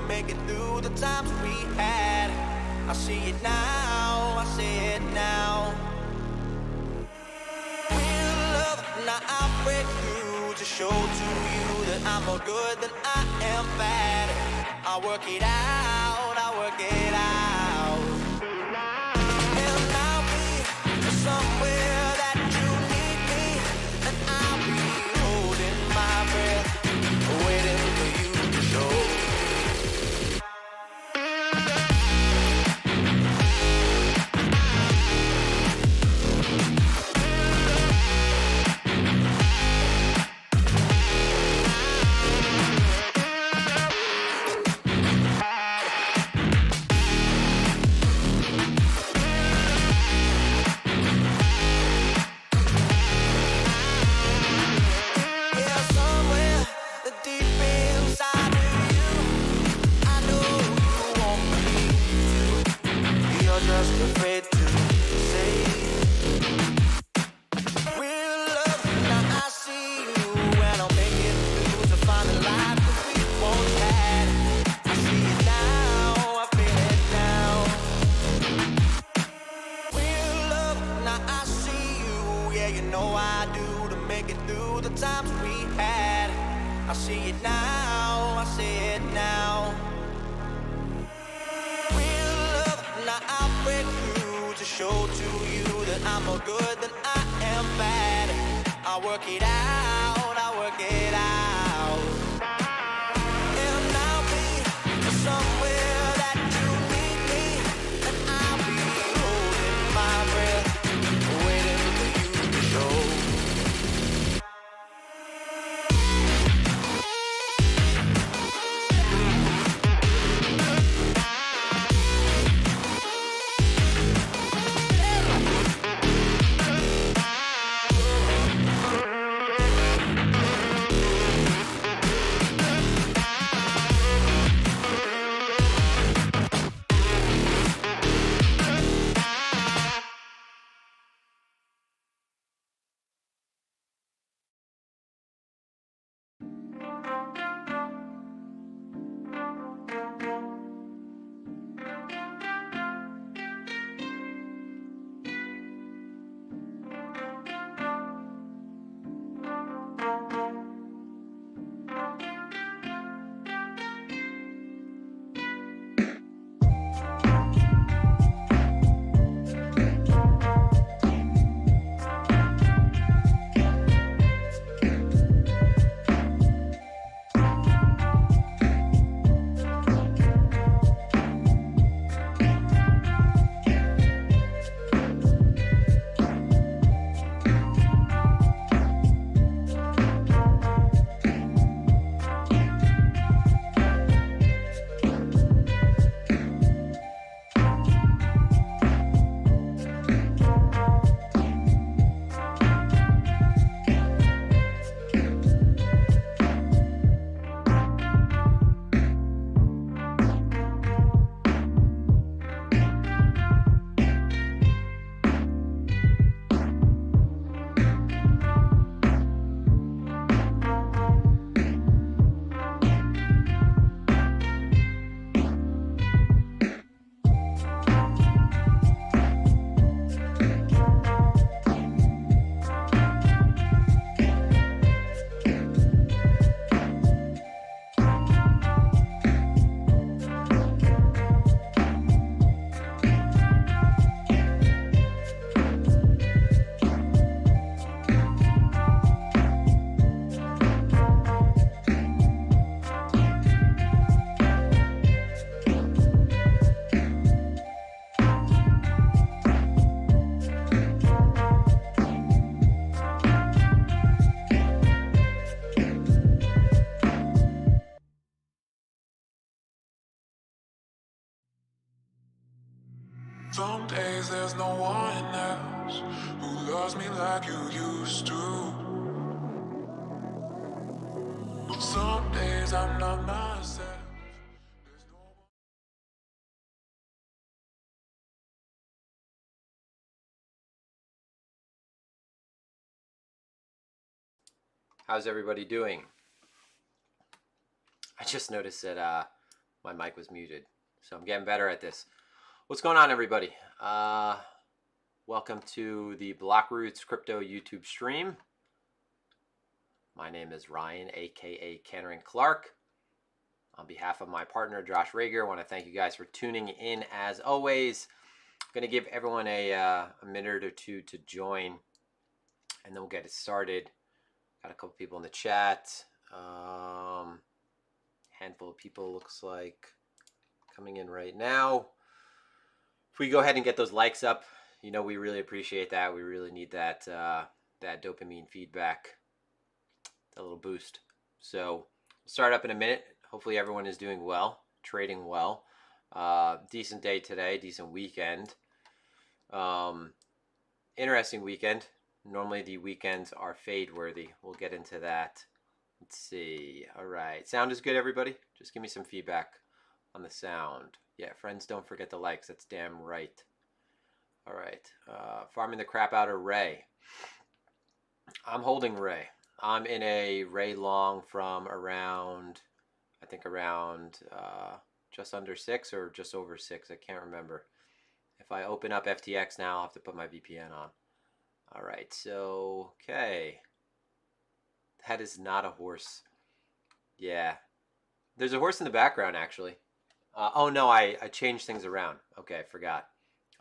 Make it through the times we had. I see it now, I see it now. Real love, now I'll break through to show to you that I'm more good than I am bad. I'll work it out, I'll work it out. And I'll be somewhere that you need me, and I'll be holding my breath, waiting for you to show. Some days there's no one else who loves me like you used to. Some days days I'm not myself. How's everybody doing? I just noticed that my mic was muted, so I'm getting better at this. What's going on, everybody? Welcome to the BlockRoots crypto YouTube stream. My name is Ryan, aka Kennering Clark. On behalf of my partner Josh Rager, I want to thank you guys for tuning in as always. I'm going to give everyone a minute or two to join, and then we'll get it started. Got a couple people in the chat. Handful of people looks like coming in right now. If we go ahead and get those likes up, you know, we really appreciate that. We really need that that dopamine feedback, that little boost. So we'll start up in a minute. Hopefully everyone is doing well, trading well. Decent day today, decent weekend. Interesting weekend. Normally the weekends are fade worthy. We'll get into that. Let's see. All right. Sound is good, everybody? Just give me some feedback on the sound. Yeah, friends, don't forget the likes. That's damn right. All right. Farming the crap out of Ray. I'm holding Ray. I'm in a Ray long from around, I think around just under 6 or just over 6. I can't remember. If I open up FTX now, I'll have to put my VPN on. All right. So, okay. That is not a horse. Yeah. There's a horse in the background, actually. Oh, no, I changed things around. Okay, I forgot.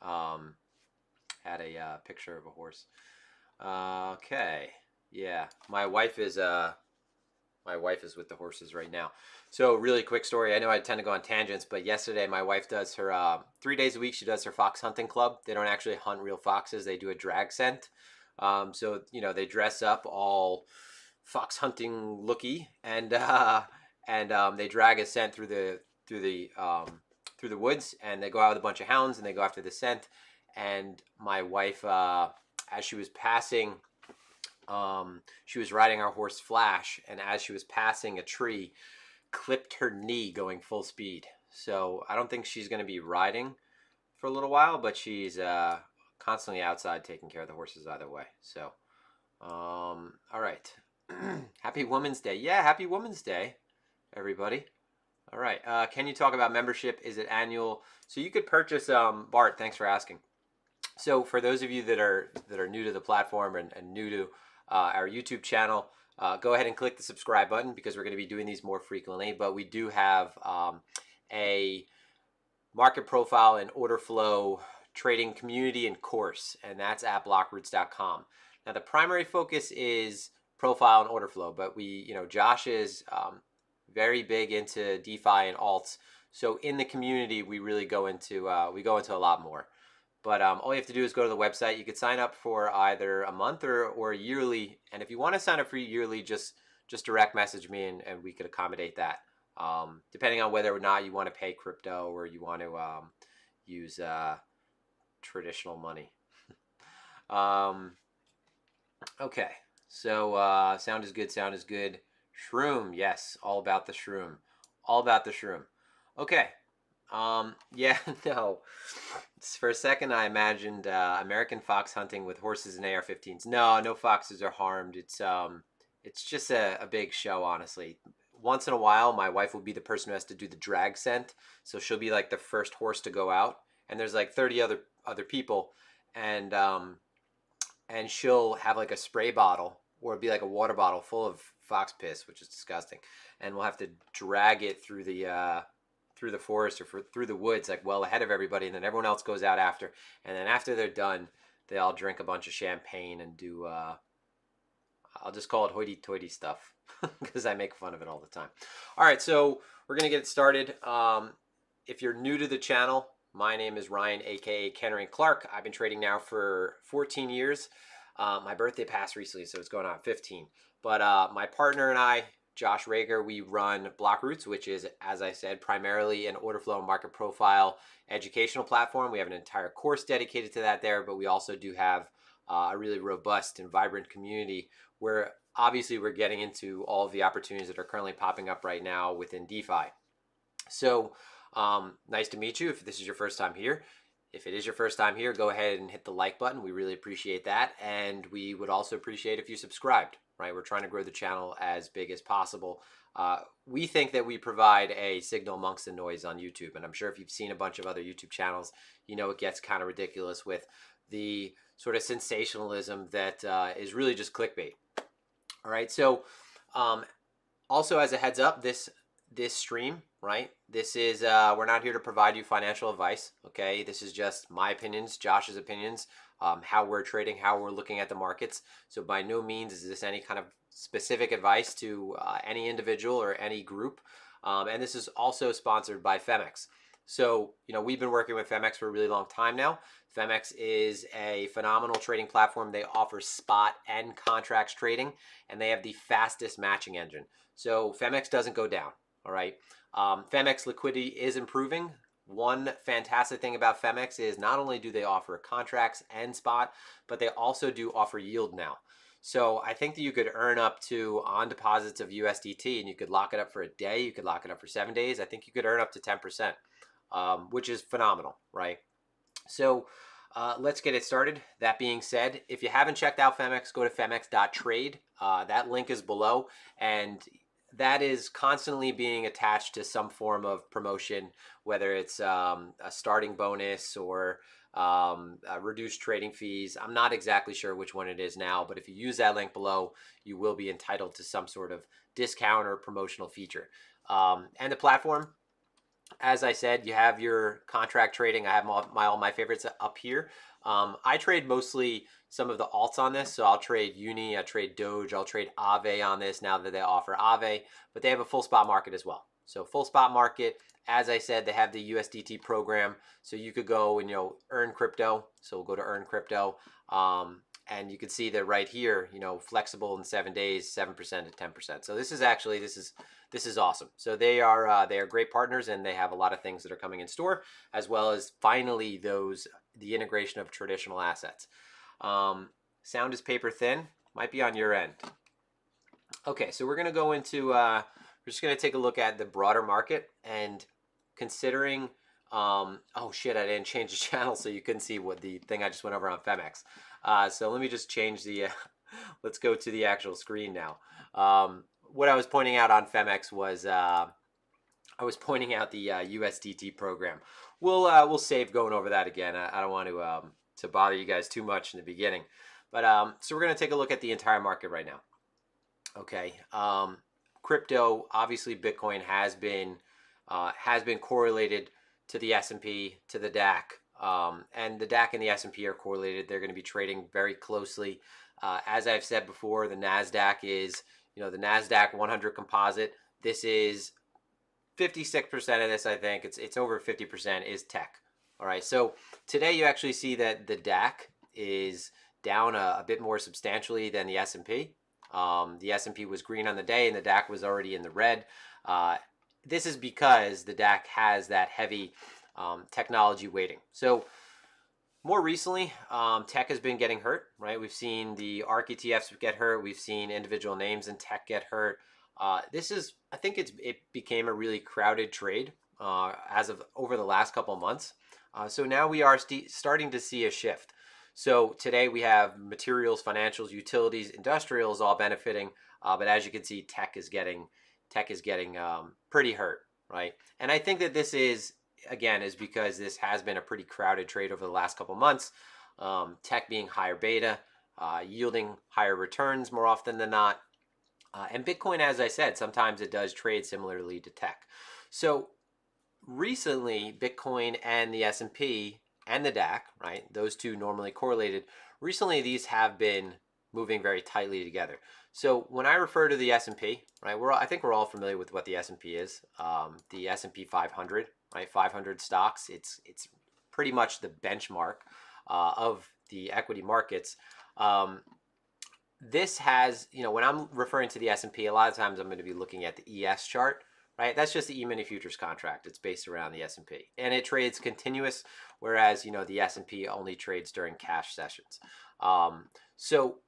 Had a picture of a horse. Okay. Yeah. My wife is with the horses right now. So really quick story. I know I tend to go on tangents, but yesterday my wife does her 3 days a week. She does her fox hunting club. They don't actually hunt real foxes. They do a drag scent. So, you know, they dress up all fox hunting looky, and they drag a scent through the woods, and they go out with a bunch of hounds, and they go after the scent. And my wife, as she was passing, she was riding our horse Flash, and as she was passing a tree, clipped her knee going full speed. So I don't think she's going to be riding for a little while, but she's constantly outside taking care of the horses either way. So all right. Happy Women's Day. Yeah, happy Women's Day, everybody. All right. Can you talk about membership? Is it annual? So you could purchase, Bart, thanks for asking. So for those of you that are new to the platform and new to our YouTube channel, go ahead and click the subscribe button, because we're going to be doing these more frequently. But we do have a market profile and order flow trading community and course, and that's at blockroots.com. Now the primary focus is profile and order flow, but Josh is very big into DeFi and alts. So in the community, we really go into a lot more. But all you have to do is go to the website. You could sign up for either a month or yearly. And if you want to sign up for yearly, just direct message me, and we could accommodate that. Depending on whether or not you want to pay crypto or you want to use traditional money. Okay. So sound is good. Sound is good. Shroom. Yes. All about the shroom. All about the shroom. Okay. Yeah, no. For a second, I imagined American fox hunting with horses and AR-15s. No foxes are harmed. It's just a big show, honestly. Once in a while, my wife will be the person who has to do the drag scent, so she'll be like the first horse to go out, and there's like 30 other people, and she'll have like a spray bottle, or it'd be like a water bottle full of fox piss, which is disgusting, and we'll have to drag it through the forest or through the woods, like well ahead of everybody, and then everyone else goes out after, and then after they're done, they all drink a bunch of champagne and do I'll just call it hoity-toity stuff, because I make fun of it all the time. All right, so we're gonna get started. If you're new to the channel, my name is Ryan, aka Kennering Clark. I've been trading now for 14 years. My birthday passed recently, so it's going on 15. But my partner and I, Josh Rager, we run BlockRoots, which is, as I said, primarily an order flow and market profile educational platform. We have an entire course dedicated to that there, but we also do have a really robust and vibrant community where obviously we're getting into all of the opportunities that are currently popping up right now within DeFi. So nice to meet you if this is your first time here. If it is your first time here, go ahead and hit the like button. We really appreciate that. And we would also appreciate if you subscribed, right? We're trying to grow the channel as big as possible. We think that we provide a signal amongst the noise on YouTube. And I'm sure if you've seen a bunch of other YouTube channels, you know it gets kind of ridiculous with the sort of sensationalism that is really just clickbait. All right. So also as a heads up, this stream, right? This is, we're not here to provide you financial advice, okay? This is just my opinions, Josh's opinions, how we're trading, how we're looking at the markets. So by no means is this any kind of specific advice to any individual or any group. And this is also sponsored by Phemex. So, you know, we've been working with Phemex for a really long time now. Phemex is a phenomenal trading platform. They offer spot and contracts trading, and they have the fastest matching engine. So Phemex doesn't go down. All right. Phemex liquidity is improving. One fantastic thing about Phemex is not only do they offer contracts and spot, but they also do offer yield now. So I think that you could earn up to on deposits of USDT, and you could lock it up for a day. You could lock it up for 7 days. I think you could earn up to 10%, which is phenomenal, right? So let's get it started. That being said, if you haven't checked out Phemex, go to Phemex.trade. That link is below, and that is constantly being attached to some form of promotion, whether it's a starting bonus or reduced trading fees. I'm not exactly sure which one it is now, but if you use that link below, you will be entitled to some sort of discount or promotional feature. And the platform, as I said, you have your contract trading. I have all my favorites up here. I trade mostly some of the alts on this. So I'll trade Uni, I trade Doge, I'll trade Aave on this now that they offer Aave, but they have a full spot market as well. So full spot market, as I said, they have the USDT program. So you could go and, you know, earn crypto. So we'll go to earn crypto. And you can see that right here, you know, flexible in 7 days, 7% to 10%. So this is actually, this is awesome. So they are great partners, and they have a lot of things that are coming in store, as well as finally the integration of traditional assets. Sound is paper thin, might be on your end. Okay, so we're going to go into, we're just going to take a look at the broader market and considering, oh shit, I didn't change the channel so you couldn't see what the thing I just went over on Phemex. So let me just change the, let's go to the actual screen now. What I was pointing out on Phemex was, I was pointing out the USDT program. We'll save going over that again. I don't want to bother you guys too much in the beginning. But so we're going to take a look at the entire market right now. Okay. Crypto, obviously Bitcoin has been correlated to the S&P, to the DAC. And the DAC and the S&P are correlated. They're going to be trading very closely. As I've said before, the NASDAQ is, you know, the NASDAQ 100 composite. This is 56% of this, I think. It's over 50% is tech. All right. So today you actually see that the DAC is down a bit more substantially than the S&P. The S&P was green on the day, and the DAC was already in the red. This is because the DAC has that heavy technology weighting. So more recently, tech has been getting hurt, right? We've seen the ARK ETFs get hurt. We've seen individual names in tech get hurt. This is, I think it became a really crowded trade as of over the last couple of months. So now we are starting to see a shift. So today we have materials, financials, utilities, industrials all benefiting. But as you can see, tech is getting pretty hurt, right? And I think that this is, again, is because this has been a pretty crowded trade over the last couple months. Tech being higher beta, yielding higher returns more often than not. And Bitcoin, as I said, sometimes it does trade similarly to tech. So recently, Bitcoin and the S&P and the DAC, right? Those two normally correlated. Recently, these have been moving very tightly together. So when I refer to the S&P, right, I think we're all familiar with what the S&P is. The S&P 500, right? 500 stocks. It's pretty much the benchmark of the equity markets. This has, you know, when I'm referring to the S&P, a lot of times I'm going to be looking at the ES chart, right? That's just the E-mini futures contract. It's based around the S&P, and it trades continuous, whereas, you know, the S&P only trades during cash sessions. So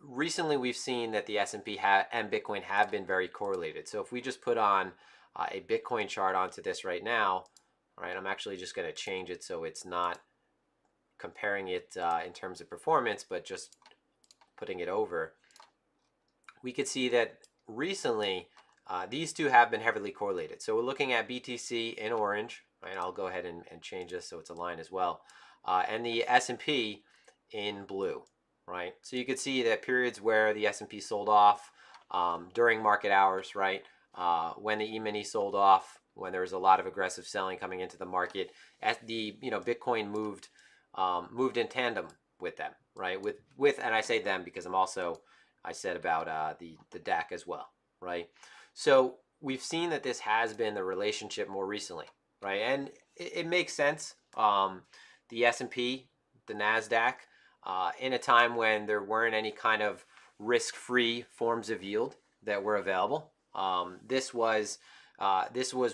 recently we've seen that the S&P and Bitcoin have been very correlated. So if we just put on a Bitcoin chart onto this right now, right, I'm actually just going to change it so it's not comparing it in terms of performance, but just putting it over. We could see that recently these two have been heavily correlated. So we're looking at BTC in orange, right? I'll go ahead and change this so it's aligned as well. And the S&P in blue, right? So you could see that periods where the S&P sold off during market hours, right? When the E-mini sold off, when there was a lot of aggressive selling coming into the market, Bitcoin moved in tandem with them, right? And I say them because I said about the DAC as well, right? So we've seen that this has been the relationship more recently, right? And it makes sense. The S&P, the NASDAQ, in a time when there weren't any kind of risk-free forms of yield that were available. This was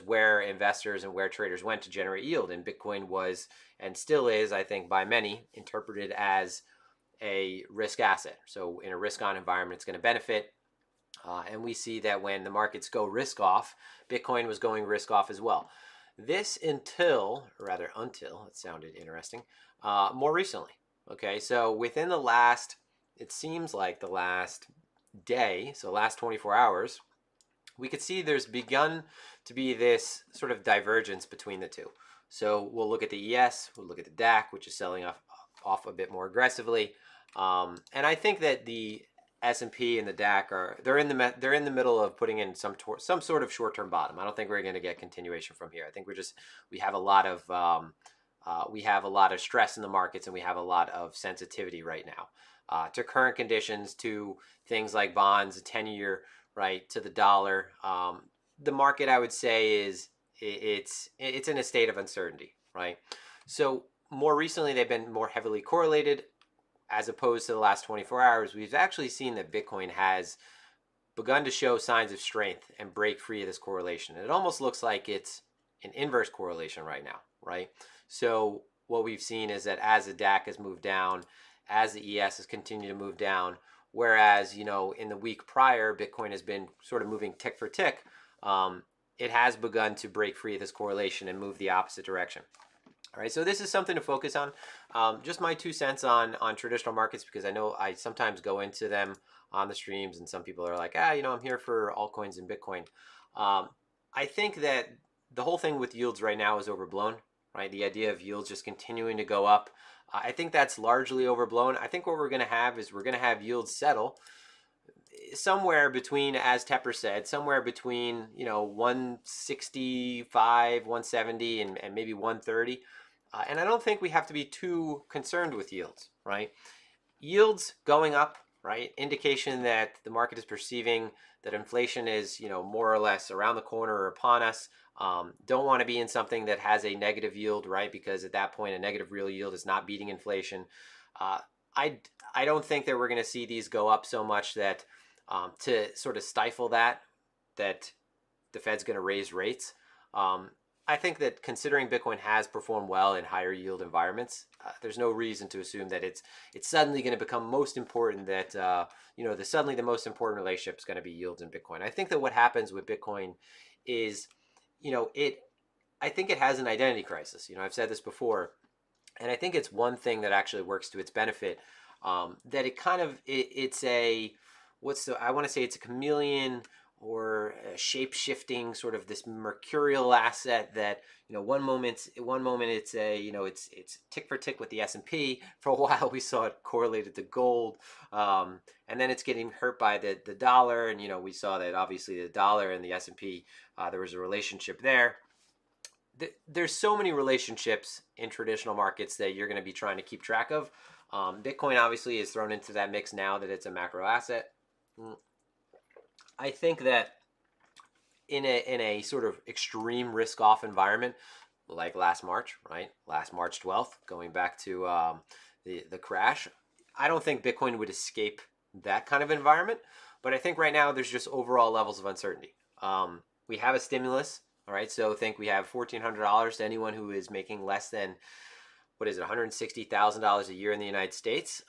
where investors and where traders went to generate yield, and Bitcoin was and still is, I think, by many interpreted as a risk asset. So in a risk-on environment, it's going to benefit. And we see that when the markets go risk-off, Bitcoin was going risk-off as well. This until, it sounded interesting, more recently. Okay, so within the last, it seems like the last day, so last 24 hours, we could see there's begun to be this sort of divergence between the two. So we'll look at the ES, we'll look at the DAC, which is selling off a bit more aggressively. And I think that the S&P and the DAC they're in the middle of putting in some sort of short-term bottom. I don't think we're going to get continuation from here. I think we have a lot of stress in the markets, and we have a lot of sensitivity right now to current conditions, to things like bonds, a 10-year, right, to the dollar. The market, I would say, is it's in a state of uncertainty, right? So more recently, they've been more heavily correlated. As opposed to the last 24 hours, we've actually seen that Bitcoin has begun to show signs of strength and break free of this correlation. And it almost looks like it's an inverse correlation right now, right? So what we've seen is that as the DAC has moved down, as the ES has continued to move down, whereas, in the week prior, Bitcoin has been sort of moving tick for tick, it has begun to break free of this correlation and move the opposite direction. All right, so this is something to focus on. Just my 2 cents on traditional markets, because I know I sometimes go into them on the streams, and some people are like, I'm here for altcoins and Bitcoin. I think that the whole thing with yields right now is overblown, right? The idea of yields just continuing to go up. I think that's largely overblown. I think what we're going to have is yields settle somewhere between, as Tepper said, somewhere between 165, 170, and maybe 130. And I don't think we have to be too concerned with yields, right? Yields going up, right? Indication that the market is perceiving that inflation is, more or less around the corner or upon us. Don't want to be in something that has a negative yield, right? Because at that point, a negative real yield is not beating inflation. I don't think that we're going to see these go up so much that to sort of stifle that the Fed's going to raise rates. I think that considering Bitcoin has performed well in higher yield environments, there's no reason to assume that it's suddenly going to become most important, that suddenly the most important relationship is going to be yields in Bitcoin. I think that what happens with Bitcoin is, I think it has an identity crisis. I've said this before, and I think it's one thing that actually works to its benefit, that it's a chameleon or a shape-shifting sort of this mercurial asset that one moment it's it's tick for tick with the S&P. For a while we saw it correlated to gold, and then it's getting hurt by the dollar, and we saw that obviously the dollar and the S&P, there was a relationship there. There's so many relationships in traditional markets that you're going to be trying to keep track of. Bitcoin obviously is thrown into that mix now that it's a macro asset. I think that in a sort of extreme risk-off environment, like last March, right? Last March 12th, going back to the crash, I don't think Bitcoin would escape that kind of environment. But I think right now there's just overall levels of uncertainty. We have a stimulus, all right? So think we have $1,400 to anyone who is making less than, $160,000 a year in the United States.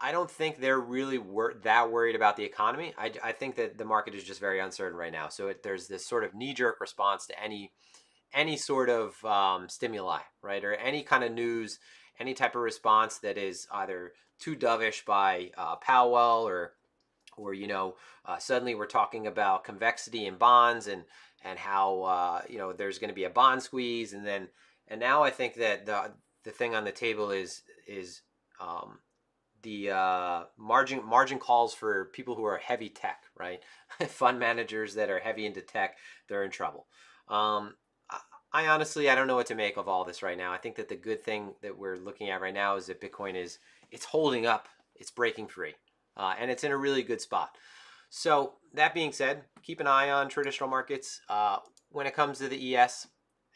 I don't think they're really that worried about the economy. I think that the market is just very uncertain right now. So there's this sort of knee-jerk response to any sort of stimuli, right, or any kind of news, any type of response that is either too dovish by Powell, or suddenly we're talking about convexity in bonds, and how there's going to be a bond squeeze, and now I think that the thing on the table is the margin calls for people who are heavy tech, right? Fund managers that are heavy into tech, they're in trouble. I honestly, I don't know what to make of all this right now. I think that the good thing that we're looking at right now is that Bitcoin it's holding up, it's breaking free, and it's in a really good spot. So that being said, keep an eye on traditional markets. When it comes to the ES,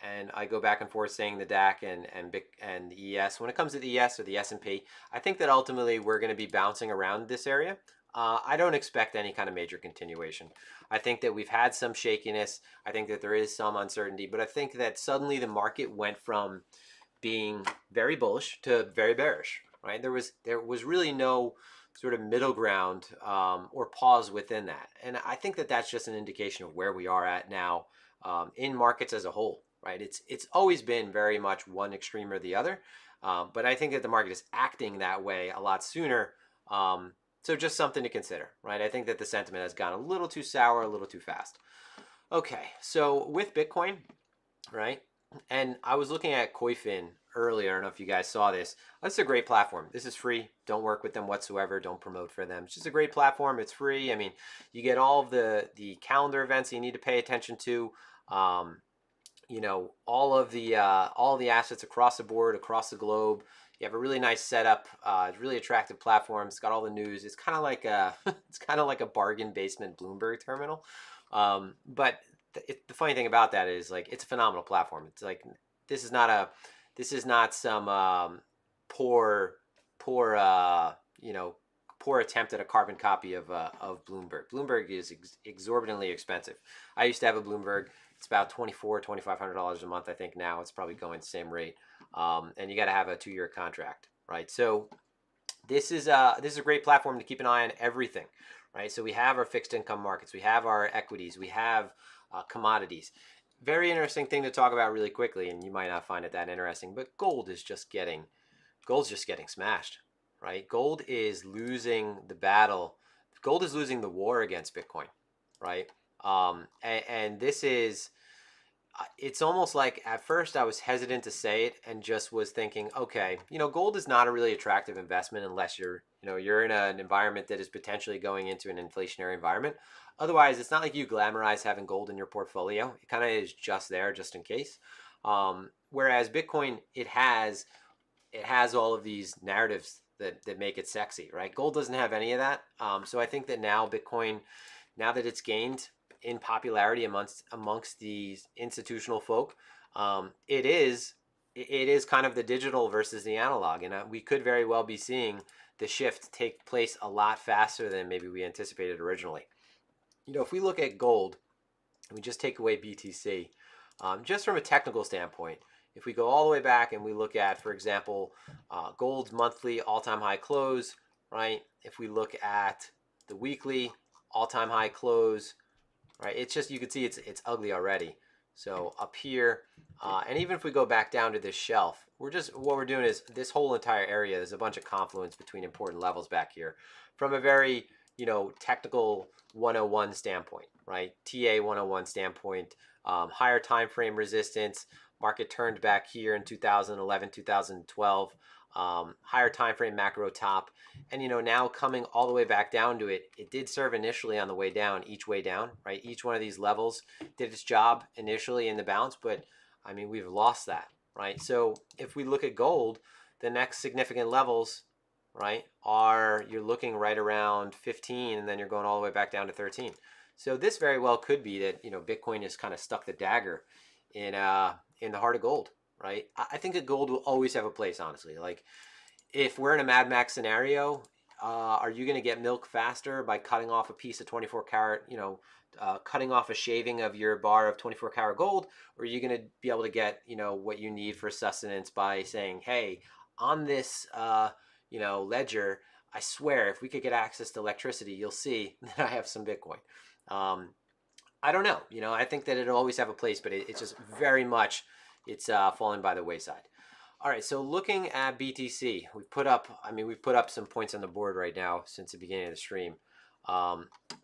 and I go back and forth saying the DAC and the ES. When it comes to the ES or the S&P, I think that ultimately we're going to be bouncing around this area. I don't expect any kind of major continuation. I think that we've had some shakiness. I think that there is some uncertainty, but I think that suddenly the market went from being very bullish to very bearish, right? There was really no sort of middle ground or pause within that. And I think that that's just an indication of where we are at now in markets as a whole, right? It's always been very much one extreme or the other, but I think that the market is acting that way a lot sooner. So just something to consider, right? I think that the sentiment has gone a little too sour, a little too fast. Okay, so with Bitcoin, right? And I was looking at Koifin earlier. I don't know if you guys saw this. This is a great platform. This is free. Don't work with them whatsoever. Don't promote for them. It's just a great platform. It's free. I mean, you get all of the calendar events you need to pay attention to. All of the assets across the board, across the globe. You have a really nice setup. It's really attractive platform. It's got all the news. It's kind of like a bargain basement Bloomberg terminal. But the funny thing about that is, like, it's a phenomenal platform. It's like this is not some poor attempt at a carbon copy of Bloomberg. Bloomberg is exorbitantly expensive. I used to have a Bloomberg. It's about $2,500 a month. I think now it's probably going the same rate. And you got to have a 2-year contract, right? So this is a great platform to keep an eye on everything, right? So we have our fixed income markets, we have our equities, we have commodities. Very interesting thing to talk about really quickly, and you might not find it that interesting, but gold's just getting smashed, right? Gold is losing the battle. Gold is losing the war against Bitcoin, right? And this is, it's almost like at first I was hesitant to say it and just was thinking, okay, gold is not a really attractive investment unless you're in an environment that is potentially going into an inflationary environment. Otherwise, it's not like you glamorize having gold in your portfolio. It kind of is just there, just in case. Whereas Bitcoin, it has all of these narratives that make it sexy, right? Gold doesn't have any of that. So I think that now Bitcoin, now that it's gained in popularity amongst these institutional folk, it is kind of the digital versus the analog, and we could very well be seeing the shift take place a lot faster than maybe we anticipated originally. If we look at gold, and we just take away BTC, just from a technical standpoint, if we go all the way back and we look at, for example, gold's monthly all-time high close, right? If we look at the weekly all-time high close, right? It's just, you can see it's ugly already. So up here, and even if we go back down to this shelf, what we're doing is this whole entire area, there's a bunch of confluence between important levels back here from a very, technical 101 standpoint, right? TA 101 standpoint, higher time frame resistance, market turned back here in 2011, 2012, higher time frame macro top, and now coming all the way back down to it. It did serve initially on the way down, each way down, right? Each one of these levels did its job initially in the bounce, but I mean, we've lost that, right? So if we look at gold, the next significant levels, right, you're looking right around 15, and then you're going all the way back down to 13. So this very well could be that Bitcoin has kind of stuck the dagger in the heart of gold, right? I think that gold will always have a place, honestly. Like, if we're in a Mad Max scenario, are you going to get milk faster by cutting off a piece of 24 karat, cutting off a shaving of your bar of 24 karat gold? Or are you going to be able to get, what you need for sustenance by saying, hey, on this, ledger, I swear, if we could get access to electricity, you'll see that I have some Bitcoin. I don't know. You know, I think that it'll always have a place, but it's just very much, it's falling by the wayside. All right, so looking at BTC, we've put up some points on the board right now since the beginning of the stream. Let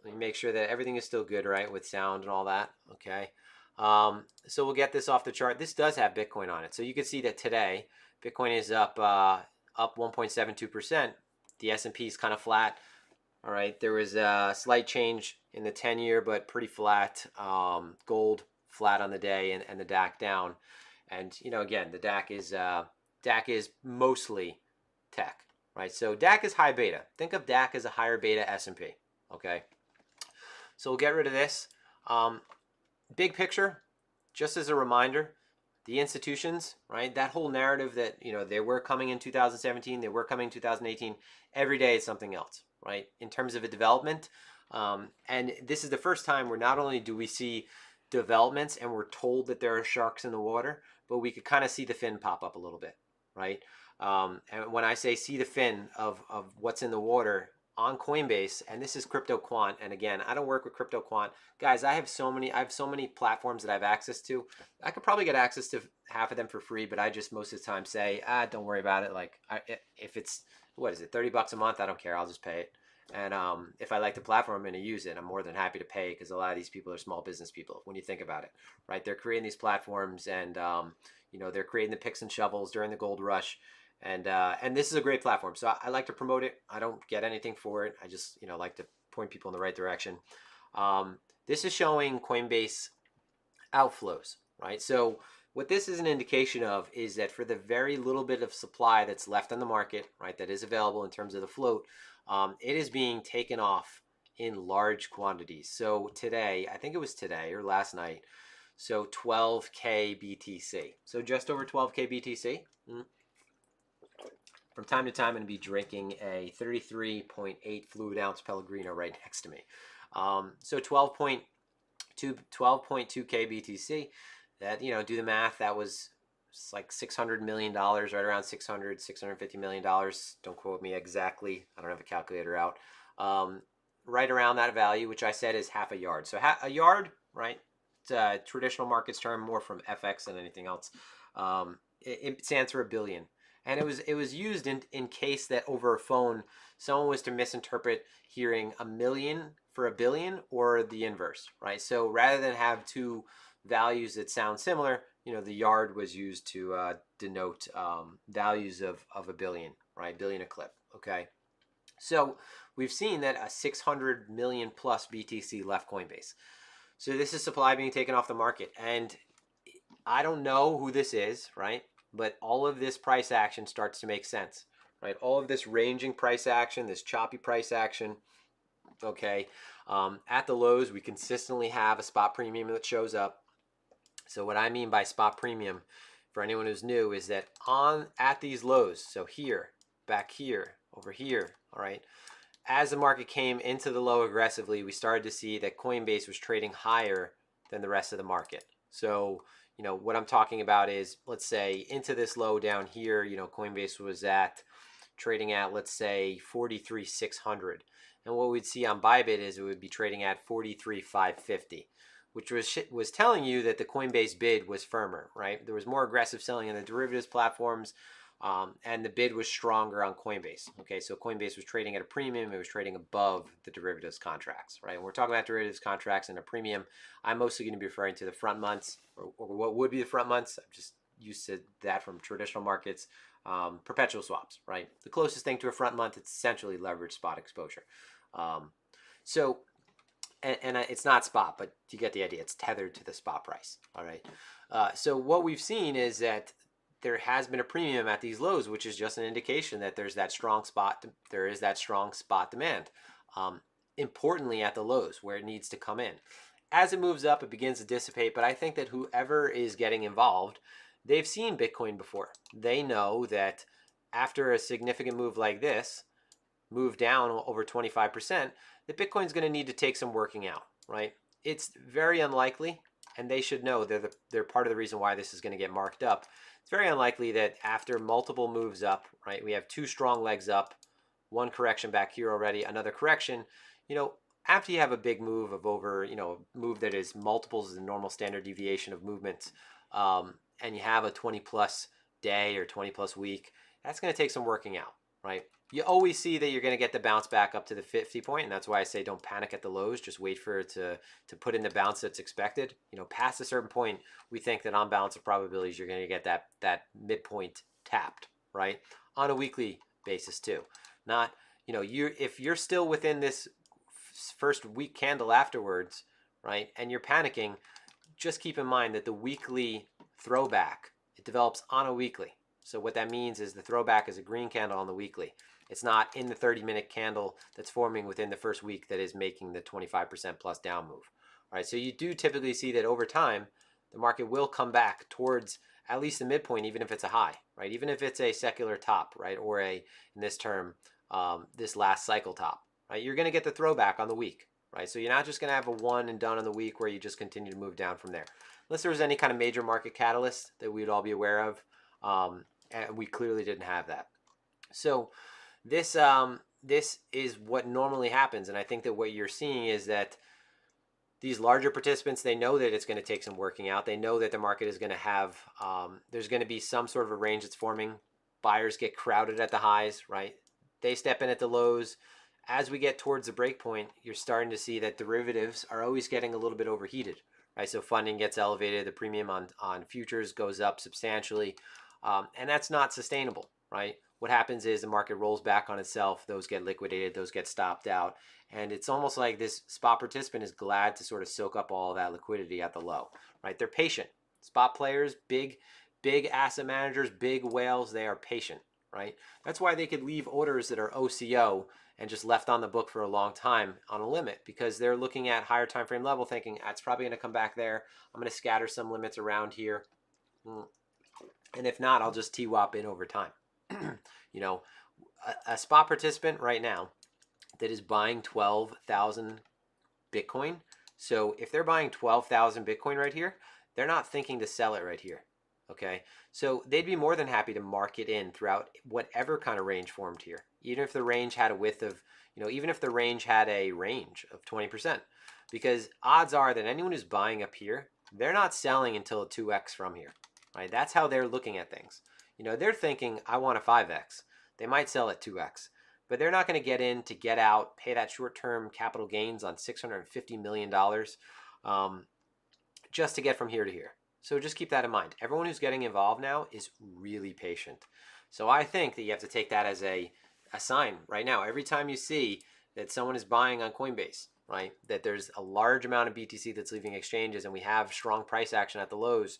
me make sure that everything is still good, right, with sound and all that. Okay. So we'll get this off the chart. This does have Bitcoin on it. So you can see that today, Bitcoin is up 1.72%. The S&P is kind of flat. All right, there was a slight change in the 10-year, but pretty flat. Gold flat on the day, and the DAC down. And you know, again, the DAC is mostly tech, right? So DAC is high beta. Think of DAC as a higher beta S&P. Okay, so we'll get rid of this. Big picture, just as a reminder, the institutions, right? That whole narrative that, you know, they were coming in 2017, they were coming in 2018. Every day is something else, right? In terms of a development, and this is the first time where not only do we see developments and we're told that there are sharks in the water, but we could kind of see the fin pop up a little bit, right? And when I say see the fin of what's in the water on Coinbase, and this is crypto quant, and again, I don't work with crypto quant guys. I have so many platforms that I have access to. I could probably get access to half of them for free, but I just most of the time say, don't worry about it. Like, if it's, what is it, $30 a month, I don't care, I'll just pay it. And if I like the platform, I'm going to use it. I'm more than happy to pay, because a lot of these people are small business people when you think about it, right? They're creating these platforms, and you know, they're creating the picks and shovels during the gold rush. And this is a great platform, so I like to promote it. I don't get anything for it. I just, you know, like to point people in the right direction. This is showing Coinbase outflows, right? So what this is an indication of is that for the very little bit of supply that's left on the market, right, that is available in terms of the float, it is being taken off in large quantities. So today, I think it was today or last night, so 12K BTC. So just over 12K BTC. From time to time, I'm going to be drinking a 33.8 fluid ounce Pellegrino right next to me. So 12.2K BTC. That, you know, do the math. That was like $600 million, right around $650 million. Don't quote me exactly. I don't have a calculator out. Right around that value, which I said is half a yard. So a yard, right? It's a traditional markets term, more from FX than anything else. It stands for a billion. And it was used in case that over a phone, someone was to misinterpret hearing a million for a billion or the inverse, right? So rather than have two values that sound similar, you know, the yard was used to denote values of a billion, right? Billion a clip, okay? So we've seen that a 600 million plus BTC left Coinbase. So this is supply being taken off the market. And I don't know who this is, right? But all of this price action starts to make sense, right? All of this ranging price action, this choppy price action, okay? At the lows, we consistently have a spot premium that shows up. So what I mean by spot premium, for anyone who's new, is that at these lows, so here, back here, over here, all right? As the market came into the low aggressively, we started to see that Coinbase was trading higher than the rest of the market. So, you know, what I'm talking about is, let's say, into this low down here, you know, Coinbase was trading at, let's say, 43,600. And what we'd see on Bybit is it would be trading at 43,550, which was telling you that the Coinbase bid was firmer, right? There was more aggressive selling in the derivatives platforms, and the bid was stronger on Coinbase. Okay, so Coinbase was trading at a premium. It was trading above the derivatives contracts, right? When we're talking about derivatives contracts and a premium, I'm mostly going to be referring to the front months, or what would be the front months. I'm just used to that from traditional markets. Perpetual swaps, right? The closest thing to a front month, it's essentially leveraged spot exposure. So it's not spot, but you get the idea. It's tethered to the spot price, all right? So what we've seen is that there has been a premium at these lows, which is just an indication that there is that strong spot demand. Importantly, at the lows where it needs to come in. As it moves up, it begins to dissipate, but I think that whoever is getting involved, they've seen Bitcoin before. They know that after a significant move like this, move down over 25%, that Bitcoin's going to need to take some working out, right? It's very unlikely, and they should know they're part of the reason why this is going to get marked up. It's very unlikely that after multiple moves up, right, we have two strong legs up, one correction back here already, another correction. You know, after you have a big move of over, you know, move that is multiples of the normal standard deviation of movements, and you have a 20 plus day or 20 plus week, that's going to take some working out, right? You always see that you're going to get the bounce back up to the 50 point, and that's why I say don't panic at the lows. Just wait for it to put in the bounce that's expected. You know, past a certain point, we think that on balance of probabilities, you're going to get that midpoint tapped, right? On a weekly basis too. Not, you know, if you're still within this first week candle afterwards, right, and you're panicking, just keep in mind that the weekly throwback, it develops on a weekly. So what that means is the throwback is a green candle on the weekly. It's not in the 30-minute candle that's forming within the first week that is making the 25% plus down move. All right, so you do typically see that over time, the market will come back towards at least the midpoint, even if it's a high, right? Even if it's a secular top, right? Or in this term, this last cycle top, right? You're going to get the throwback on the week, right? So you're not just going to have a one and done on the week where you just continue to move down from there. Unless there was any kind of major market catalyst that we'd all be aware of, and we clearly didn't have that. So this is what normally happens, and I think that what you're seeing is that these larger participants, they know that it's going to take some working out. They know that the market is going to have, there's going to be some sort of a range that's forming. Buyers get crowded at the highs, right? They step in at the lows. As we get towards the break point, you're starting to see that derivatives are always getting a little bit overheated, right? So funding gets elevated, the premium on futures goes up substantially, and that's not sustainable, right? What happens is the market rolls back on itself, those get liquidated, those get stopped out, and it's almost like this spot participant is glad to sort of soak up all of that liquidity at the low, right? They're patient. Spot players, big asset managers, big whales, they are patient, right? That's why they could leave orders that are OCO and just left on the book for a long time on a limit, because they're looking at higher time frame level thinking, it's probably going to come back there. I'm going to scatter some limits around here. And if not, I'll just TWAP in over time. You know, a spot participant right now that is buying 12,000 Bitcoin. So if they're buying 12,000 Bitcoin right here, they're not thinking to sell it right here. Okay, so they'd be more than happy to mark it in throughout whatever kind of range formed here. Even if the range had a width of, you know, even if the range had a range of 20%, because odds are that anyone who's buying up here, they're not selling until a 2x from here, right? That's how they're looking at things. You know, they're thinking, I want a 5x. They might sell at 2x, but they're not going to get in to get out, pay that short-term capital gains on $650 million just to get from here to here. So just keep that in mind. Everyone who's getting involved now is really patient. So I think that you have to take that as a sign right now. Every time you see that someone is buying on Coinbase, right, that there's a large amount of BTC that's leaving exchanges and we have strong price action at the lows,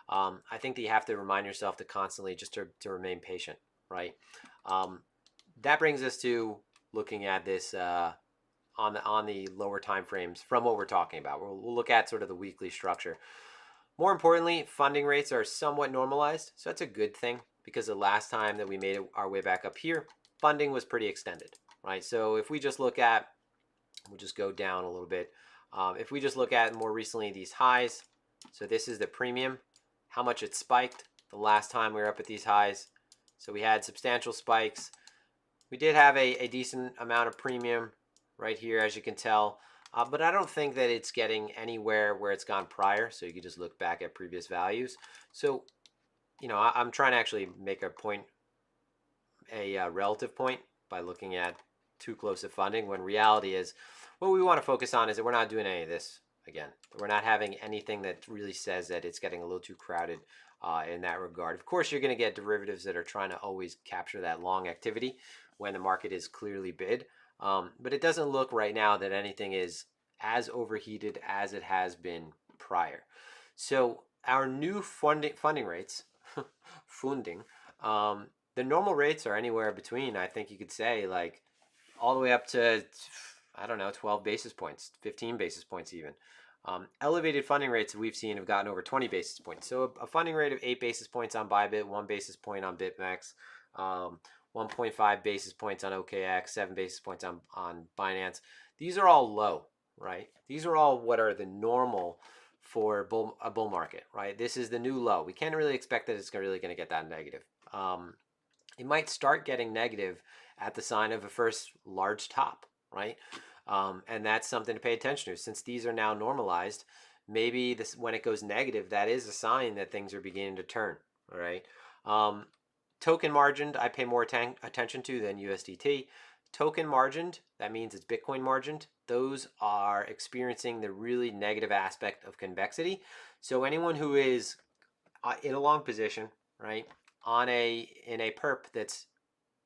I think that you have to remind yourself to constantly just to remain patient, right? That brings us to looking at this on the lower time frames from what we're talking about. We'll look at sort of the weekly structure. More importantly, funding rates are somewhat normalized, so that's a good thing, because the last time that we made our way back up here, funding was pretty extended, right? So if we just look at, we'll just go down a little bit. If we just look at more recently these highs, so this is the premium, how much it spiked the last time we were up at these highs. So we had substantial spikes. We did have a decent amount of premium right here, as you can tell. But I don't think that it's getting anywhere where it's gone prior. So you can just look back at previous values. So, you know, I'm trying to actually make a point, a relative point, by looking at too close of funding, when reality is what we want to focus on is that we're not doing any of this again. We're not having anything that really says that it's getting a little too crowded in that regard. Of course, you're going to get derivatives that are trying to always capture that long activity when the market is clearly bid. But it doesn't look right now that anything is as overheated as it has been prior. So our new funding rates, funding, the normal rates are anywhere between, I think you could say, like all the way up to, I don't know, 12 basis points, 15 basis points even. Elevated funding rates we've seen have gotten over 20 basis points. So a funding rate of 8 basis points on Bybit, 1 basis point on BitMEX, 1.5 basis points on OKX, 7 basis points on Binance. These are all low, right? These are all what are the normal for a bull market, right? This is the new low. We can't really expect that it's really going to get that negative. it might start getting negative at the sign of a first large top, right? And that's something to pay attention to. Since these are now normalized, maybe this, when it goes negative, that is a sign that things are beginning to turn, all right? Token margined, I pay more attention to than USDT. Token margined, that means it's Bitcoin margined. Those are experiencing the really negative aspect of convexity. So anyone who is in a long position, right, in a perp that's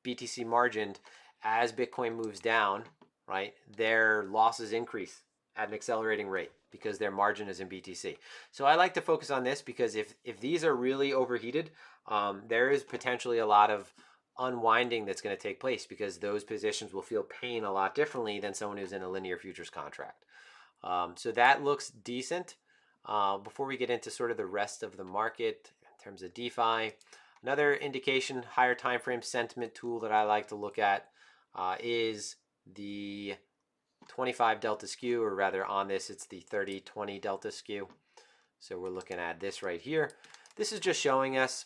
BTC margined, as Bitcoin moves down, right, their losses increase at an accelerating rate because their margin is in BTC. So I like to focus on this because if these are really overheated, there is potentially a lot of unwinding that's going to take place because those positions will feel pain a lot differently than someone who's in a linear futures contract. So that looks decent. Before we get into sort of the rest of the market in terms of DeFi, another indication, higher time frame sentiment tool that I like to look at is the 25 delta skew, or rather on this, it's the 30-20 delta skew. So we're looking at this right here. This is just showing us,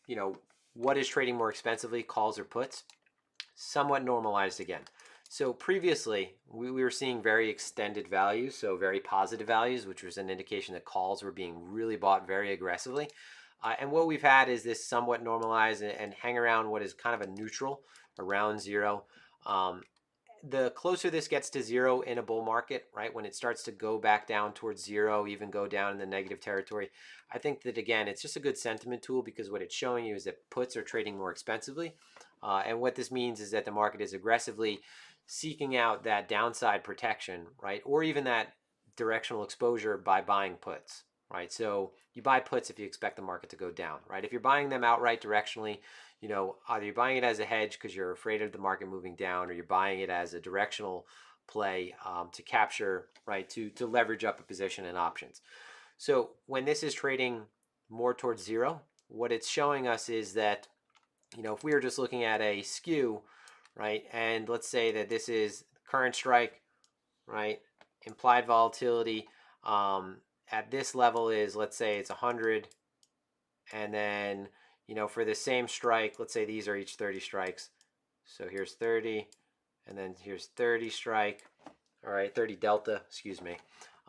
you know, what is trading more expensively, calls or puts, somewhat normalized again. So previously, we were seeing very extended values, so very positive values, which was an indication that calls were being really bought very aggressively. And what we've had is this somewhat normalized and hang around what is kind of a neutral, around zero. The closer this gets to zero in a bull market, right, when it starts to go back down towards zero, even go down in the negative territory, I think that, again, it's just a good sentiment tool because what it's showing you is that puts are trading more expensively. And what this means is that the market is aggressively seeking out that downside protection, right, or even that directional exposure by buying puts, right? So you buy puts if you expect the market to go down, right? If you're buying them outright directionally, you know, either you're buying it as a hedge because you're afraid of the market moving down, or you're buying it as a directional play to capture, right, to leverage up a position in options. So when this is trading more towards zero, what it's showing us is that, you know, if we were just looking at a skew, right, and let's say that this is current strike, right, implied volatility at this level is, let's say it's 100, and then, you know, for the same strike, let's say these are each 30 strikes. So here's 30, and then here's 30 strike, all right, 30 delta, excuse me.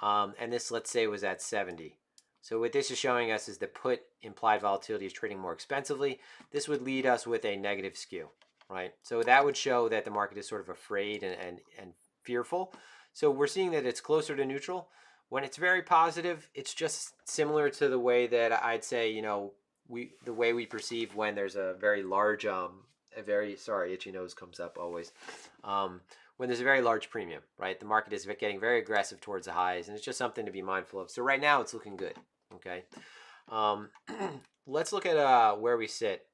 And this, let's say, was at 70. So what this is showing us is the put implied volatility is trading more expensively. This would lead us with a negative skew, right? So that would show that the market is sort of afraid and fearful. So we're seeing that it's closer to neutral. When it's very positive, it's just similar to the way that I'd say, you know, the way we perceive when there's a very large, sorry, itchy nose comes up always. When there's a very large premium, right? The market is getting very aggressive towards the highs, and it's just something to be mindful of. So right now it's looking good, okay? Let's look at where we sit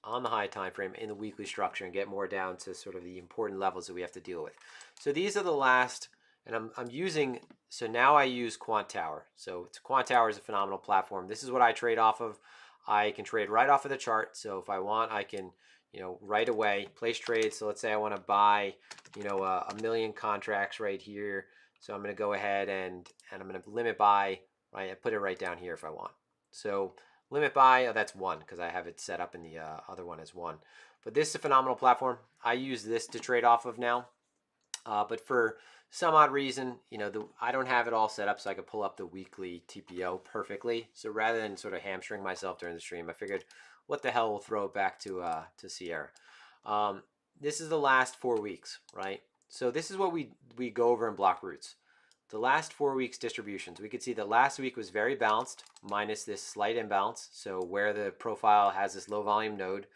on the high time frame in the weekly structure and get more down to sort of the important levels that we have to deal with. So these are the last, and I'm using, so now I use Quant Tower. So Quant Tower is a phenomenal platform. This is what I trade off of. I can trade right off of the chart. So if I want, I can, you know, right away place trades. So let's say I want to buy, you know, a million contracts right here. So I'm going to go ahead and I'm going to limit buy, right? I put it right down here if I want. So limit buy, oh, that's one because I have it set up in the other one as one. But this is a phenomenal platform. I use this to trade off of now. But for some odd reason, you know, I don't have it all set up so I could pull up the weekly TPO perfectly. So rather than sort of hamstring myself during the stream, I figured, what the hell, we'll throw it back to Sierra. This is the last 4 weeks, right? So this is what we go over in Blockroot. The last 4 weeks distributions. We could see that last week was very balanced, minus this slight imbalance. So where the profile has this low volume node,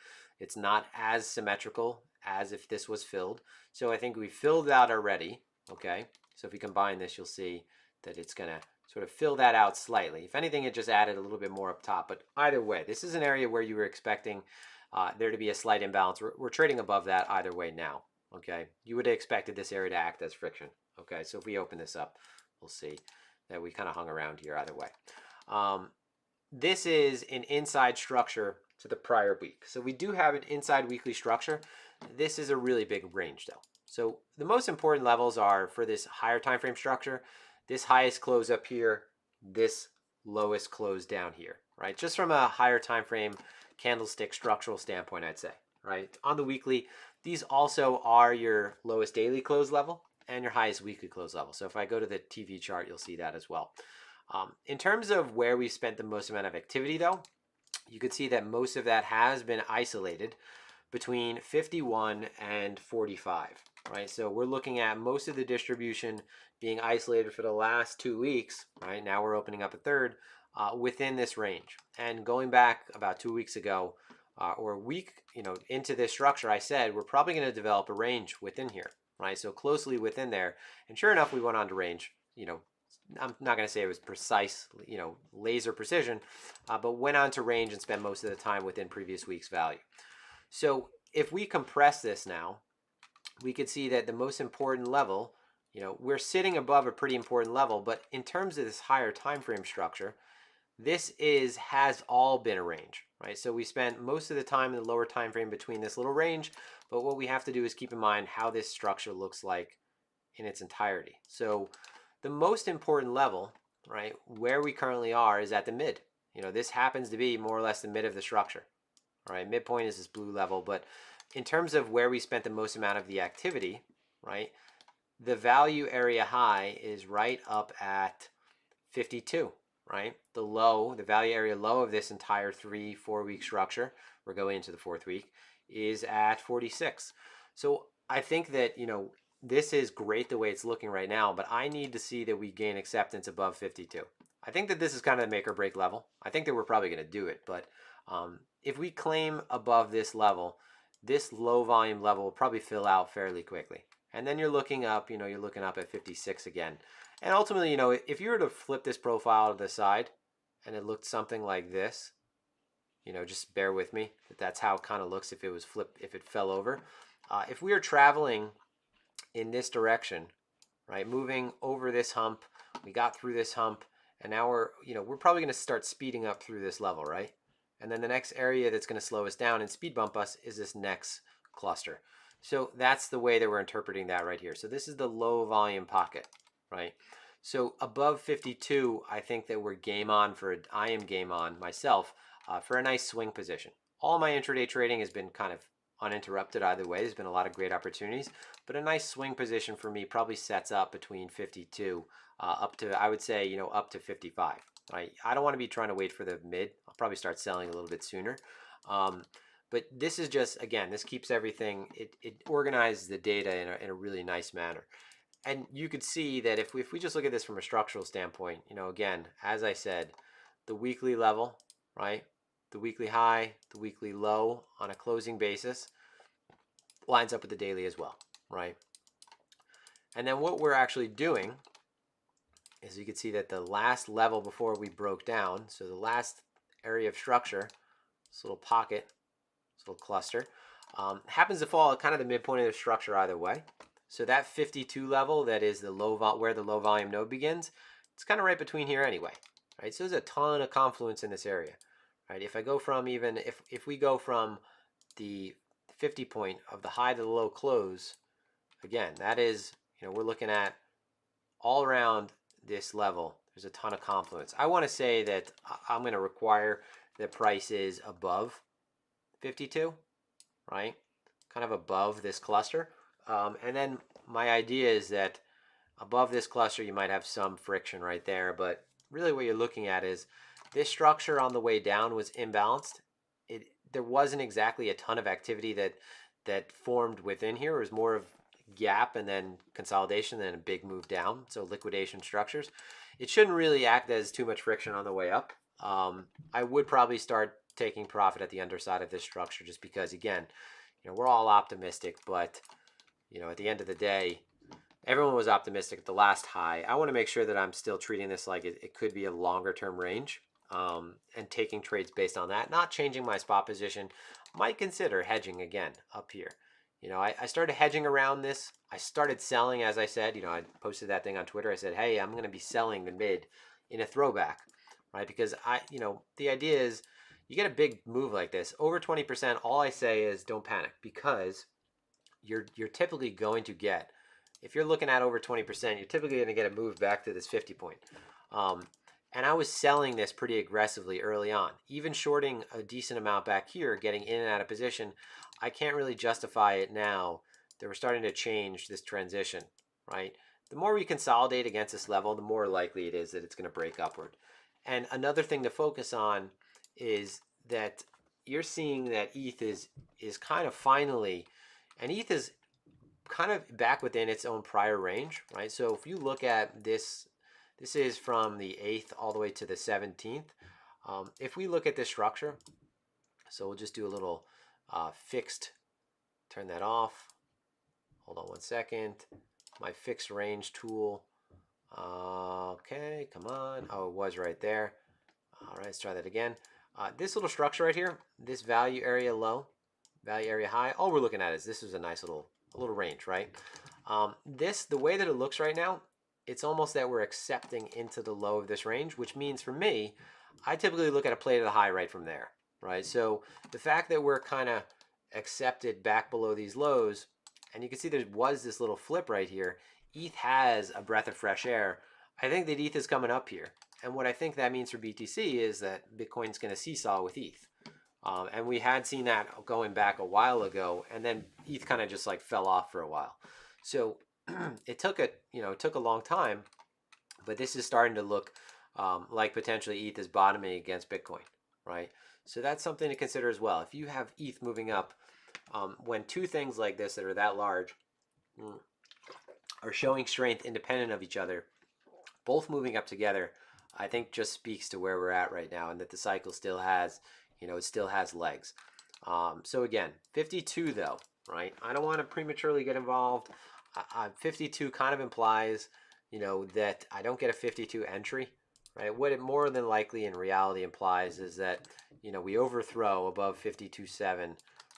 it's not as symmetrical as if this was filled. So I think we filled out already, okay? So if we combine this, you'll see that it's gonna sort of fill that out slightly. If anything, it just added a little bit more up top, but either way, this is an area where you were expecting there to be a slight imbalance. We're trading above that either way now, okay? You would have expected this area to act as friction, okay? So if we open this up, we'll see that we kind of hung around here either way. This is an inside structure to the prior week. So we do have an inside weekly structure. This is a really big range though. So the most important levels are for this higher time frame structure, this highest close up here, this lowest close down here, right? Just from a higher time frame candlestick structural standpoint, I'd say, right? On the weekly, these also are your lowest daily close level and your highest weekly close level. So if I go to the TV chart, you'll see that as well. In terms of where we spent the most amount of activity, though, you could see that most of that has been isolated between 51 and 45, right? So we're looking at most of the distribution being isolated for the last 2 weeks, right? Now we're opening up a third within this range. And going back about 2 weeks ago, or a week, into this structure, I said we're probably going to develop a range within here, right? So closely within there. And sure enough, we went on to range, I'm not going to say it was precise, laser precision, but went on to range and spent most of the time within previous week's value. So if we compress this now, we could see that the most important level, we're sitting above a pretty important level, but in terms of this higher time frame structure, this has all been a range, right? So we spent most of the time in the lower time frame between this little range, but what we have to do is keep in mind how this structure looks like in its entirety. So the most important level, right, where we currently are is at the mid. This happens to be more or less the mid of the structure. All right, midpoint is this blue level, but in terms of where we spent the most amount of the activity, right, the value area high is right up at 52, right? The value area low of this entire 3-4 week structure, we're going into the 4th week, is at 46. So I think that, this is great the way it's looking right now, but I need to see that we gain acceptance above 52. I think that this is kind of the make or break level. I think that we're probably going to do it, but if we claim above this level, this low volume level will probably fill out fairly quickly. And then you're looking up, you're looking up at 56 again. And ultimately, if you were to flip this profile to the side and it looked something like this, just bear with me, that's how it kind of looks if it was flipped, if it fell over. If we are traveling in this direction, right, moving over this hump, we got through this hump, and now we're probably going to start speeding up through this level, right? And then the next area that's going to slow us down and speed bump us is this next cluster. So that's the way that we're interpreting that right here. So this is the low volume pocket, right? So above 52, I think that we're game on I am game on myself for a nice swing position. All my intraday trading has been kind of uninterrupted either way. There's been a lot of great opportunities, but a nice swing position for me probably sets up between 52 up to, I would say, up to 55. Right? I don't want to be trying to wait for the mid. I'll probably start selling a little bit sooner. But this is just, again, this keeps everything, it organizes the data in a really nice manner. And you could see that if we just look at this from a structural standpoint, again, as I said, the weekly level, right? The weekly high, the weekly low on a closing basis lines up with the daily as well, right? And then what we're actually doing is you can see that the last level before we broke down, so the last area of structure, this little pocket, this little cluster, happens to fall at kind of the midpoint of the structure either way. So that 52 level, that is where the low volume node begins, it's kind of right between here anyway, right? So there's a ton of confluence in this area, right? If I go from if we go from the 50 point of the high to the low close, again, that is, we're looking at all around this level, there's a ton of confluence. I want to say that I'm going to require that price is above 52, right? Kind of above this cluster. And then my idea is that above this cluster, you might have some friction right there. But really what you're looking at is this structure on the way down was imbalanced. There wasn't exactly a ton of activity that formed within here. It was more of gap and then consolidation, then a big move down. So liquidation structures. It shouldn't really act as too much friction on the way up. I would probably start taking profit at the underside of this structure just because, again, we're all optimistic, but at the end of the day, everyone was optimistic at the last high. I want to make sure that I'm still treating this like it could be a longer term range, and taking trades based on that, not changing my spot position. Might consider hedging again up here. I started hedging around this. I started selling, as I said, I posted that thing on Twitter. I said, hey, I'm going to be selling the mid in a throwback, right? Because the idea is you get a big move like this, over 20%, all I say is don't panic, because you're typically going to get, if you're looking at over 20%, you're typically going to get a move back to this 50 point. And I was selling this pretty aggressively early on, even shorting a decent amount back here, getting in and out of position. I can't really justify it now that we're starting to change this transition, right? The more we consolidate against this level, the more likely it is that it's going to break upward. And another thing to focus on is that you're seeing that ETH is kind of finally, and ETH is kind of back within its own prior range, right? So if you look at this, this is from the 8th all the way to the 17th. If we look at this structure, so we'll just do a little fixed, turn that off. Hold on one second. My fixed range tool. Okay, come on. Oh, it was right there. All right, let's try that again. This little structure right here, this value area low, value area high, all we're looking at is this is a nice little range, right? The way that it looks right now, it's almost that we're accepting into the low of this range, which means for me, I typically look at a play to the high right from there, right? So the fact that we're kind of accepted back below these lows, and you can see there was this little flip right here, ETH has a breath of fresh air. I think that ETH is coming up here. And what I think that means for BTC is that Bitcoin's going to seesaw with ETH. And we had seen that going back a while ago, and then ETH kind of just like fell off for a while. So it took a long time, but this is starting to look like potentially ETH is bottoming against Bitcoin, right? So that's something to consider as well. If you have ETH moving up, when two things like this that are that large are showing strength independent of each other, both moving up together, I think just speaks to where we're at right now, and that the cycle still has, it still has legs. So again, 52 though, right? I don't want to prematurely get involved. 52 kind of implies, that I don't get a 52 entry, right? What it more than likely in reality implies is that, we overthrow above 52.7,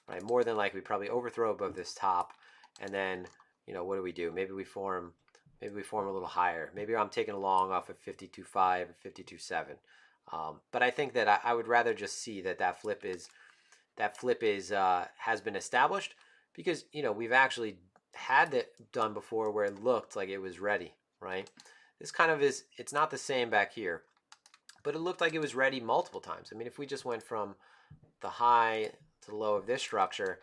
right? More than likely, probably overthrow above this top, and then, what do? Maybe we form a little higher. Maybe I'm taking a long off of 52.5 or 52.7. But I think that I would rather just see that flip has been established, because we've actually had that done before where it looked like it was ready, right? This kind of is, it's not the same back here, but it looked like it was ready multiple times. I mean, if we just went from the high to the low of this structure,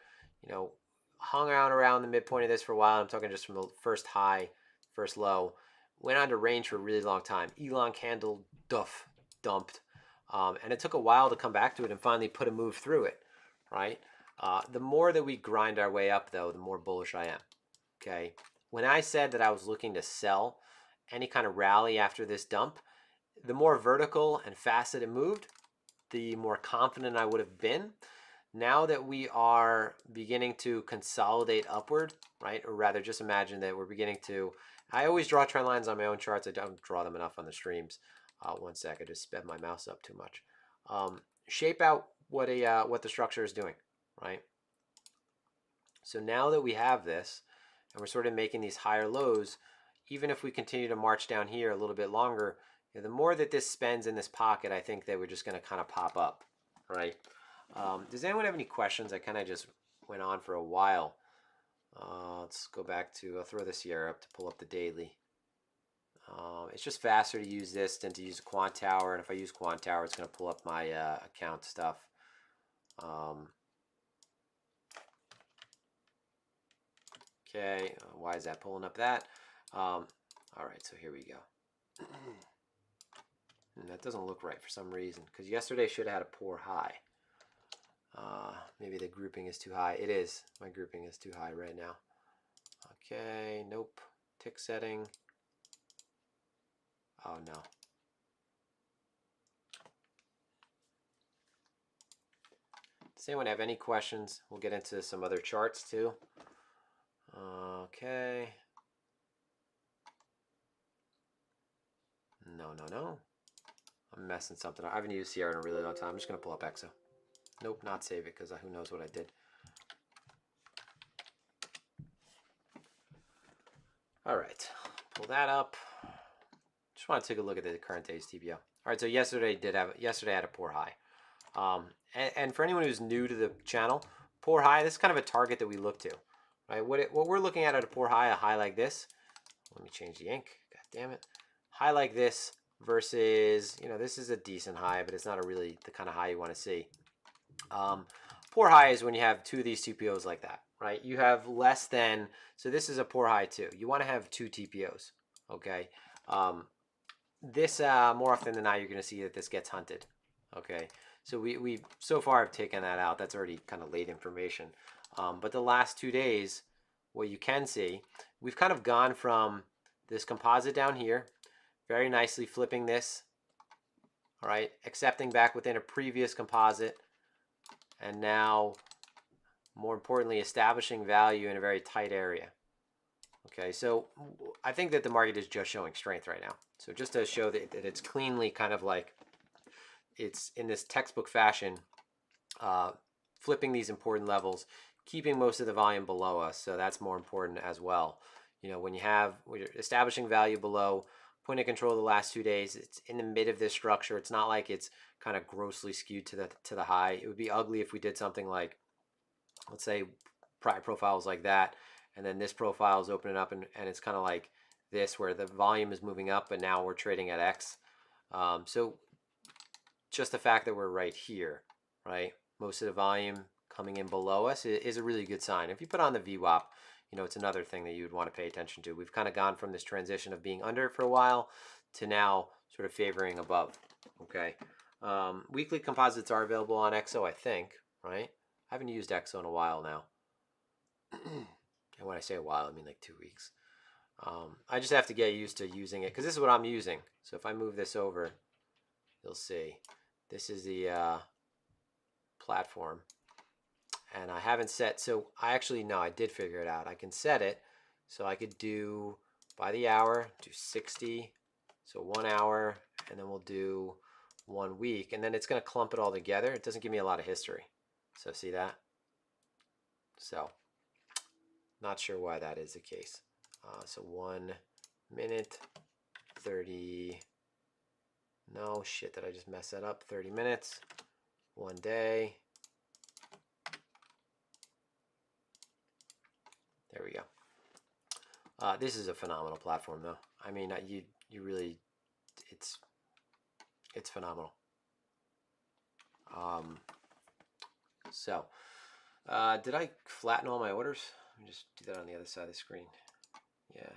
hung around the midpoint of this for a while. I'm talking just from the first high, first low, went on to range for a really long time. Elon candle, dumped. And it took a while to come back to it and finally put a move through it, right? The more that we grind our way up, though, the more bullish I am, okay? When I said that I was looking to sell any kind of rally after this dump, the more vertical and fast that it moved, the more confident I would have been. Now that we are beginning to consolidate upward, right? Or rather, just imagine that we're beginning to, I always draw trend lines on my own charts. I don't draw them enough on the streams. One sec, I just sped my mouse up too much. Shape out what the structure is doing, right? So now that we have this, and we're sort of making these higher lows, even if we continue to march down here a little bit longer, the more that this spends in this pocket, I think that we're just going to kind of pop up, right? Does anyone have any questions? I kind of just went on for a while. Let's go back to, I'll throw the Sierra up to pull up the daily. It's just faster to use this than to use Quant Tower, and if I use Quant Tower, it's going to pull up my account stuff. Okay, why is that pulling up that? All right, so here we go. And that doesn't look right for some reason, because yesterday should have had a poor high. Maybe the grouping is too high. It is. My grouping is too high right now. Okay, nope. Tick setting. Oh no. Does anyone have any questions? We'll get into some other charts too. Okay. No. I'm messing something up. I haven't used Sierra in a really long time. I'm just going to pull up EXO. Nope, not save it, because who knows what I did. All right, pull that up. Just want to take a look at the current day's TBO. All right, so yesterday had a poor high. And for anyone who's new to the channel, poor high, this is kind of a target that we look to, right? What we're looking at a poor high, a high like this. Let me change the ink. God damn it. High like this versus, you know, this is a decent high, but it's not a really the kind of high you want to see. Poor high is when you have two of these TPOs like that, right? You have less than, so this is a poor high too. You want to have two TPOs, okay? This, more often than not, you're going to see that this gets hunted, okay? So we so far have taken that out. That's already kind of late information. But the last 2 days, what you can see, we've kind of gone from this composite down here, very nicely flipping this, all right, accepting back within a previous composite, and now, more importantly, establishing value in a very tight area. Okay, so I think that the market is just showing strength right now. So just to show that it's cleanly kind of like, it's in this textbook fashion, flipping these important levels, keeping most of the volume below us. So that's more important as well. You know, when you're establishing value below, point of control the last 2 days, it's in the mid of this structure. It's not like it's kind of grossly skewed to the high. It would be ugly if we did something like, let's say, prior profiles like that, and then this profile is opening up and it's kind of like this, where the volume is moving up, but now we're trading at X. So just the fact that we're right here, right, most of the volume coming in below us is a really good sign. If you put on the VWAP, you know, it's another thing that you would want to pay attention to. We've kind of gone from this transition of being under for a while to now sort of favoring above, okay? Weekly composites are available on XO, I think, right? I haven't used XO in a while now. And when I say a while, I mean like 2 weeks. I just have to get used to using it because this is what I'm using. So if I move this over, you'll see this is the platform. And I haven't set, so I did figure it out. I can set it so I could do by the hour, do 60, so 1 hour, and then we'll do 1 week, and then it's going to clump it all together. It doesn't give me a lot of history. So see that? So not sure why that is the case. So 1 minute, 30, no shit, did I just mess that up? 30 minutes, 1 day. There we go. This is a phenomenal platform, though. I mean, you really, it's phenomenal. So, did I flatten all my orders? Let me just do that on the other side of the screen. Yeah,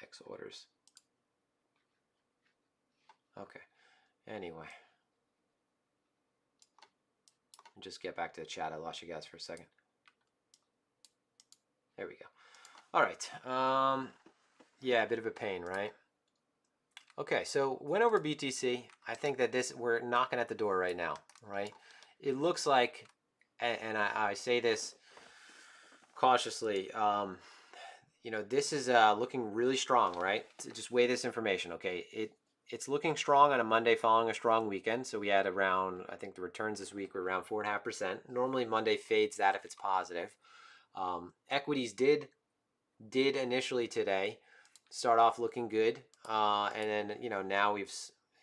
X orders. Okay. Anyway, just get back to the chat. I lost you guys for a second. There we go. All right. Yeah, a bit of a pain, right? Okay, so went over BTC. I think that we're knocking at the door right now, right? It looks like, and I say this cautiously, you know, this is looking really strong, right? Just weigh this information, okay? It's looking strong on a Monday following a strong weekend. So we had around, I think the returns this week were around 4.5%. Normally Monday fades that if it's positive. Equities did initially today start off looking good, and then, you know, now we've,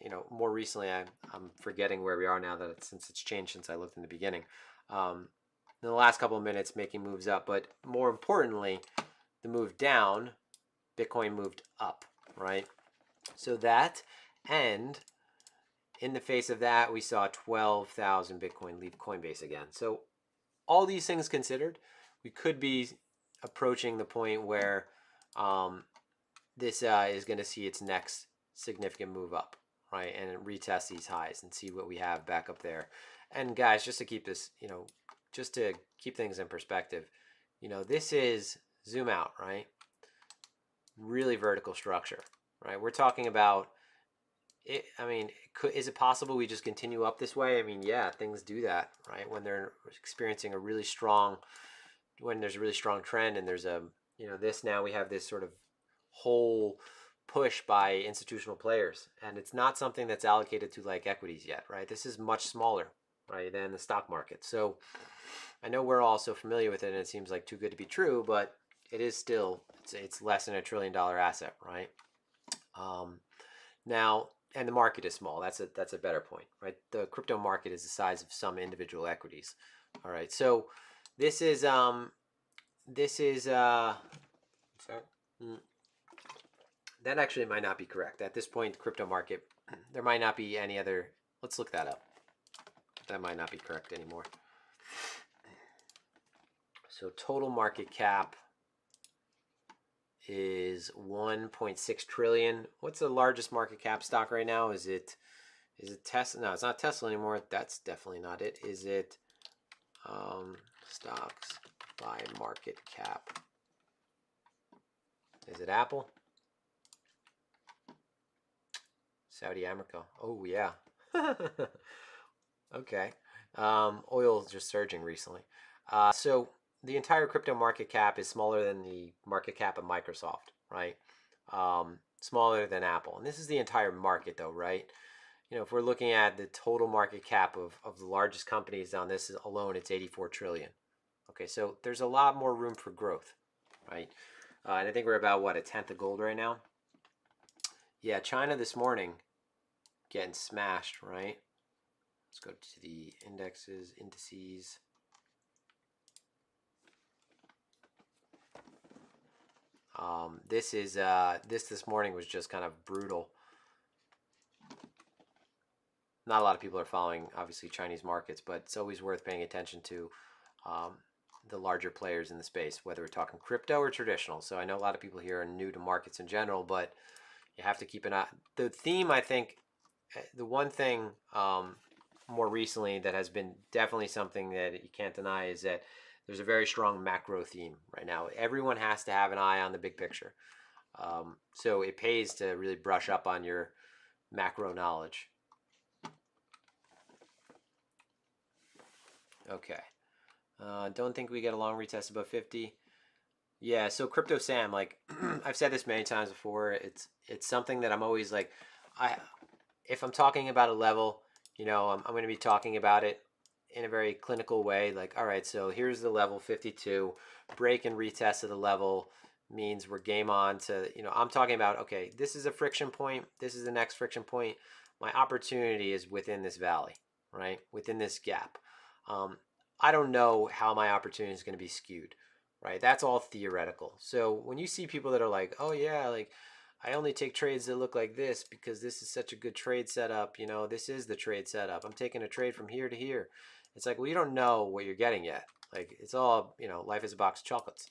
you know, more recently, I'm forgetting where we are now since it's changed since I looked in the beginning. In the last couple of minutes, making moves up, but more importantly, the move down, Bitcoin moved up, right? So that, and in the face of that, we saw 12,000 Bitcoin leave Coinbase again. So all these things considered, we could be approaching the point where this is going to see its next significant move up, right? And retest these highs and see what we have back up there. And guys, just to keep this, you know, just to keep things in perspective, you know, this is zoom out, right? Really vertical structure, right? We're talking about it. I mean, is it possible we just continue up this way? I mean, yeah, things do that, right? When they're experiencing a really strong, when there's a really strong trend and there's a, you know, this, now we have this sort of whole push by institutional players, and it's not something that's allocated to like equities yet, right? This is much smaller, right, than the stock market. So I know we're all so familiar with it and it seems like too good to be true, but it is still, it's less than $1 trillion asset, right? Now, and the market is small. That's a better point, right? The crypto market is the size of some individual equities. All right, so this is That actually might not be correct. At this point, crypto market, there might not be any other. Let's look that up. That might not be correct anymore. So total market cap is 1.6 trillion. What's the largest market cap stock right now? Is it Tesla? No, it's not Tesla anymore. That's definitely not it. Is it stocks by market cap? Is it Apple? Saudi Aramco. Oh yeah. Okay. Oil is just surging recently. So the entire crypto market cap is smaller than the market cap of Microsoft, right? Smaller than Apple. And this is the entire market though, right? You know, if we're looking at the total market cap of the largest companies on this alone, it's 84 trillion. Okay, so there's a lot more room for growth, right? And I think we're about, what, a tenth of gold right now? Yeah, China this morning getting smashed, right? Let's go to the indices. This morning was just kind of brutal. Not a lot of people are following, obviously, Chinese markets, but it's always worth paying attention to the larger players in the space, whether we're talking crypto or traditional. So I know a lot of people here are new to markets in general, but you have to keep an eye. The theme, I think, the one thing more recently that has been definitely something that you can't deny is that there's a very strong macro theme right now. Everyone has to have an eye on the big picture. So it pays to really brush up on your macro knowledge. Okay. Don't think we get a long retest above 50. Yeah, so Crypto Sam, like I've said this many times before, it's something that I'm always like, if I'm talking about a level, you know, I'm going to be talking about it in a very clinical way. Like, all right, so here's the level 52. Break and retest of the level means we're game on to, you know, I'm talking about, okay, this is a friction point. This is the next friction point. My opportunity is within this valley, right? Within this gap. I don't know how my opportunity is going to be skewed, right? That's all theoretical. So when you see people that are like, oh yeah, like I only take trades that look like this because this is such a good trade setup. You know, this is the trade setup. I'm taking a trade from here to here. It's like, well, you don't know what you're getting yet. Like it's all, you know, life is a box of chocolates.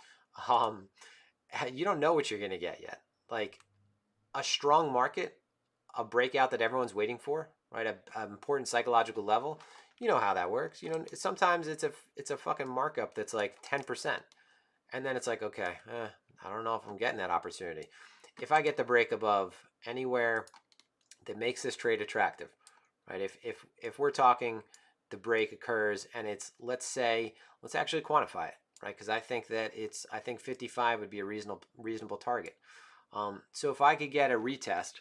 You don't know what you're going to get yet. Like a strong market, a breakout that everyone's waiting for, right? An important psychological level. You know how that works. You know, sometimes it's a fucking markup that's like 10%. And then it's like, okay, I don't know if I'm getting that opportunity. If I get the break above anywhere that makes this trade attractive, right? If we're talking the break occurs and it's, let's actually quantify it, right? Because I think 55 would be a reasonable target. So if I could get a retest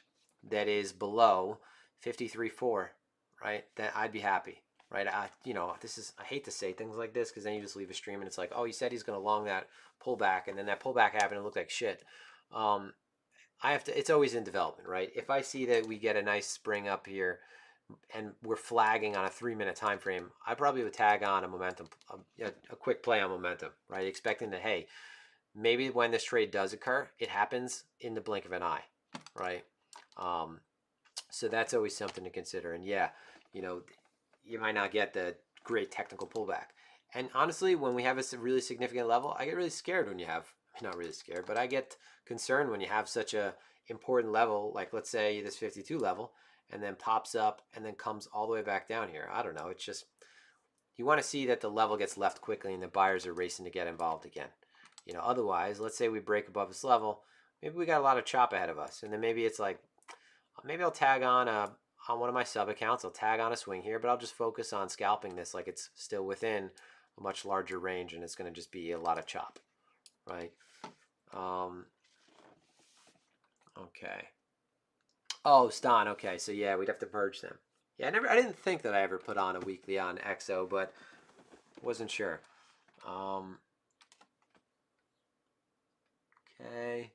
that is below 53.4, right, then I'd be happy. Right, I hate to say things like this because then you just leave a stream and it's like, oh, he said he's going to long that pullback, and then that pullback happened and it looked like shit. It's always in development, right? If I see that we get a nice spring up here and we're flagging on a 3-minute time frame, I probably would tag on a momentum, a quick play on momentum, right? Expecting that, hey, maybe when this trade does occur, it happens in the blink of an eye, right? So that's always something to consider. And yeah, you know, you might not get the great technical pullback. And honestly, when we have a really significant level, I get really scared when you have, not really scared, but I get concerned when you have such a important level, like let's say this 52 level, and then pops up and then comes all the way back down here. I don't know. It's just, you want to see that the level gets left quickly and the buyers are racing to get involved again. You know, otherwise, let's say we break above this level, maybe we got a lot of chop ahead of us. And then maybe it's like, maybe I'll tag on one of my sub accounts, I'll tag on a swing here, but I'll just focus on scalping this like it's still within a much larger range and it's going to just be a lot of chop, right? Okay. Oh, Stan, okay, so yeah, we'd have to merge them. Yeah, I didn't think that I ever put on a weekly on XO, but wasn't sure. Okay.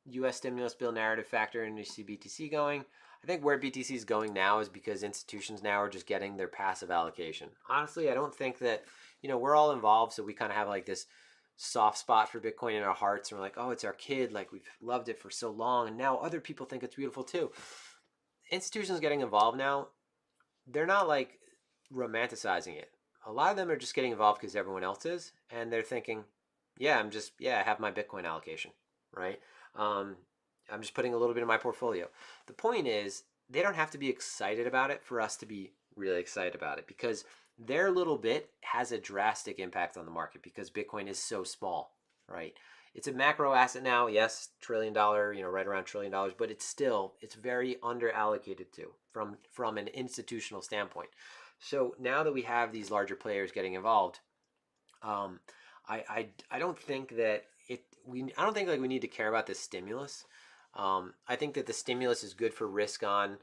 U.S. stimulus bill narrative factor into BTC going. I think where BTC is going now is because institutions now are just getting their passive allocation. Honestly, I don't think that, you know, we're all involved, so we kind of have like this soft spot for Bitcoin in our hearts, and we're like, oh, it's our kid, like we've loved it for so long, and now other people think it's beautiful too. Institutions getting involved now, they're not like romanticizing it. A lot of them are just getting involved because everyone else is, and they're thinking, yeah, I have my Bitcoin allocation, right? Um, I'm just putting a little bit in my portfolio. The point is, they don't have to be excited about it for us to be really excited about it, because their little bit has a drastic impact on the market because Bitcoin is so small, right? It's a macro asset now, yes, $1 trillion, right around $1 trillion, but it's very under allocated to from an institutional standpoint. So now that we have these larger players getting involved, um, I don't think that I don't think like we need to care about this stimulus. I think that the stimulus is good for risk on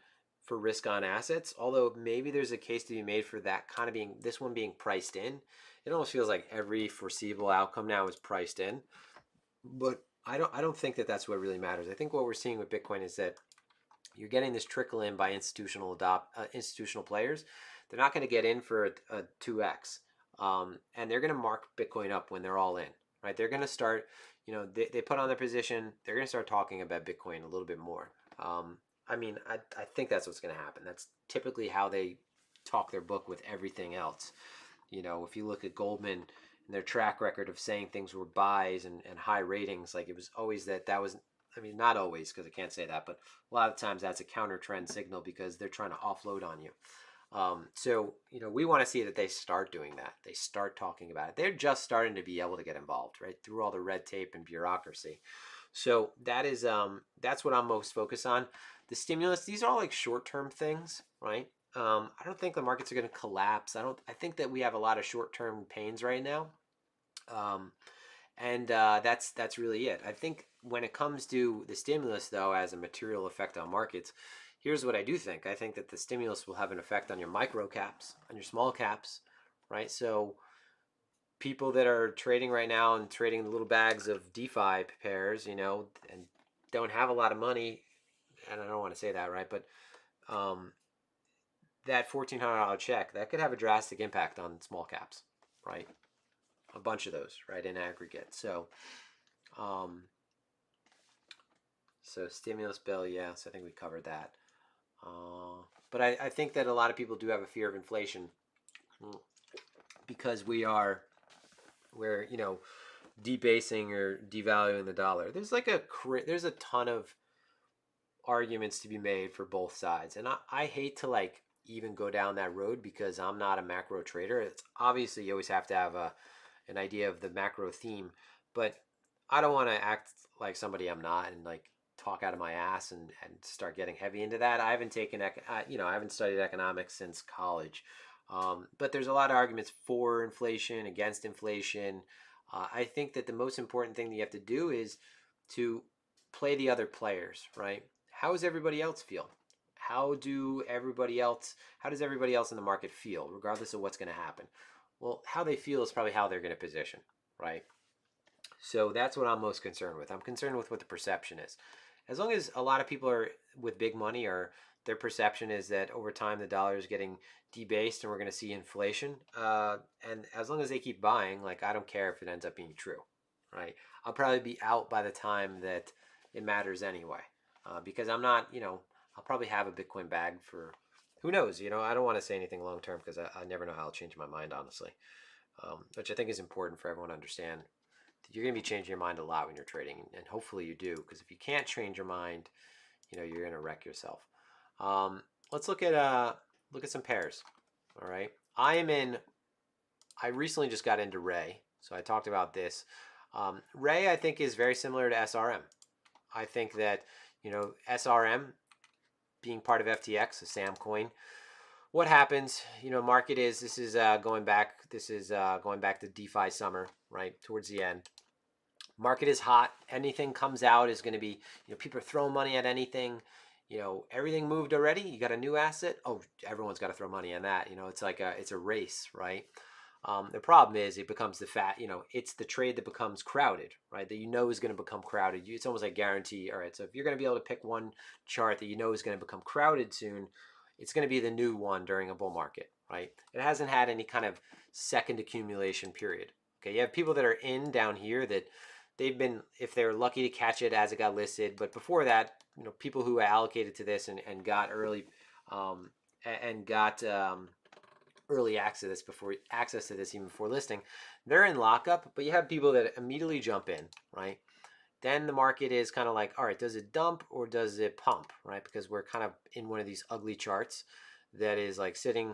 assets. Although maybe there's a case to be made for that kind of this one being priced in. It almost feels like every foreseeable outcome now is priced in. But I don't think that that's what really matters. I think what we're seeing with Bitcoin is that you're getting this trickle in by institutional players. They're not going to get in for a 2x, and they're going to mark Bitcoin up when they're all in, right? They're going to start, they put on their position. They're going to start talking about Bitcoin a little bit more. I think that's what's going to happen. That's typically how they talk their book with everything else. If you look at Goldman and their track record of saying things were buys and high ratings, like it was always that was, not always, because I can't say that, but a lot of times that's a counter trend signal because they're trying to offload on you. We want to see that they start doing that. They start talking about it. They're just starting to be able to get involved, right, through all the red tape and bureaucracy. So that's what I'm most focused on. The stimulus, these are all like short-term things, right? I don't think the markets are going to collapse. I think that we have a lot of short-term pains right now. That's really it. I think when it comes to the stimulus, though, as a material effect on markets, here's what I do think. I think that the stimulus will have an effect on your micro caps, on your small caps, right? So people that are trading right now and trading the little bags of DeFi pairs, and don't have a lot of money, and I don't want to say that, right? But that $1,400 check, that could have a drastic impact on small caps, right? A bunch of those, right, in aggregate. So stimulus bill, yes, I think we covered that. But I think that a lot of people do have a fear of inflation because we're debasing or devaluing the dollar. There's a ton of arguments to be made for both sides, and I hate to like even go down that road because I'm not a macro trader. It's obviously you always have to have an idea of the macro theme, but I don't want to act like somebody I'm not and like talk out of my ass and start getting heavy into that. I haven't studied economics since college. But there's a lot of arguments for inflation, against inflation. I think that the most important thing that you have to do is to play the other players, right? How does everybody else feel? How does everybody else in the market feel, regardless of what's going to happen? Well, how they feel is probably how they're going to position, right? So that's what I'm most concerned with. I'm concerned with what the perception is. As long as a lot of people are with big money or their perception is that over time the dollar is getting debased and we're going to see inflation, and as long as they keep buying, like I don't care if it ends up being true, right? I'll probably be out by the time that it matters anyway, because I'm not, I'll probably have a Bitcoin bag for who knows, I don't want to say anything long term because I never know how I'll change my mind, honestly, which I think is important for everyone to understand. You're going to be changing your mind a lot when you're trading, and hopefully you do, because if you can't change your mind, you're going to wreck yourself. Let's look at some pairs. All right, I recently just got into Ray, so I talked about this. Ray, I think, is very similar to SRM. I think that SRM being part of FTX, a Sam coin. What happens? Market is going back to DeFi summer, right towards the end. Market is hot. Anything comes out is going to be, people are throwing money at anything. Everything moved already. You got a new asset. Oh, everyone's got to throw money on that. It's a race, right? The problem is it becomes it's the trade that becomes crowded, right? That is going to become crowded. It's almost like guarantee. All right, so if you're going to be able to pick one chart that is going to become crowded soon, it's going to be the new one during a bull market, right? It hasn't had any kind of second accumulation period. Okay, you have people that are in down here that they've been, if they're lucky to catch it as it got listed, but before that, people who allocated to this and got early, and got early access to this even before listing, they're in lockup. But you have people that immediately jump in, right? Then the market is kind of like, all right, does it dump or does it pump, right? Because we're kind of in one of these ugly charts that is like sitting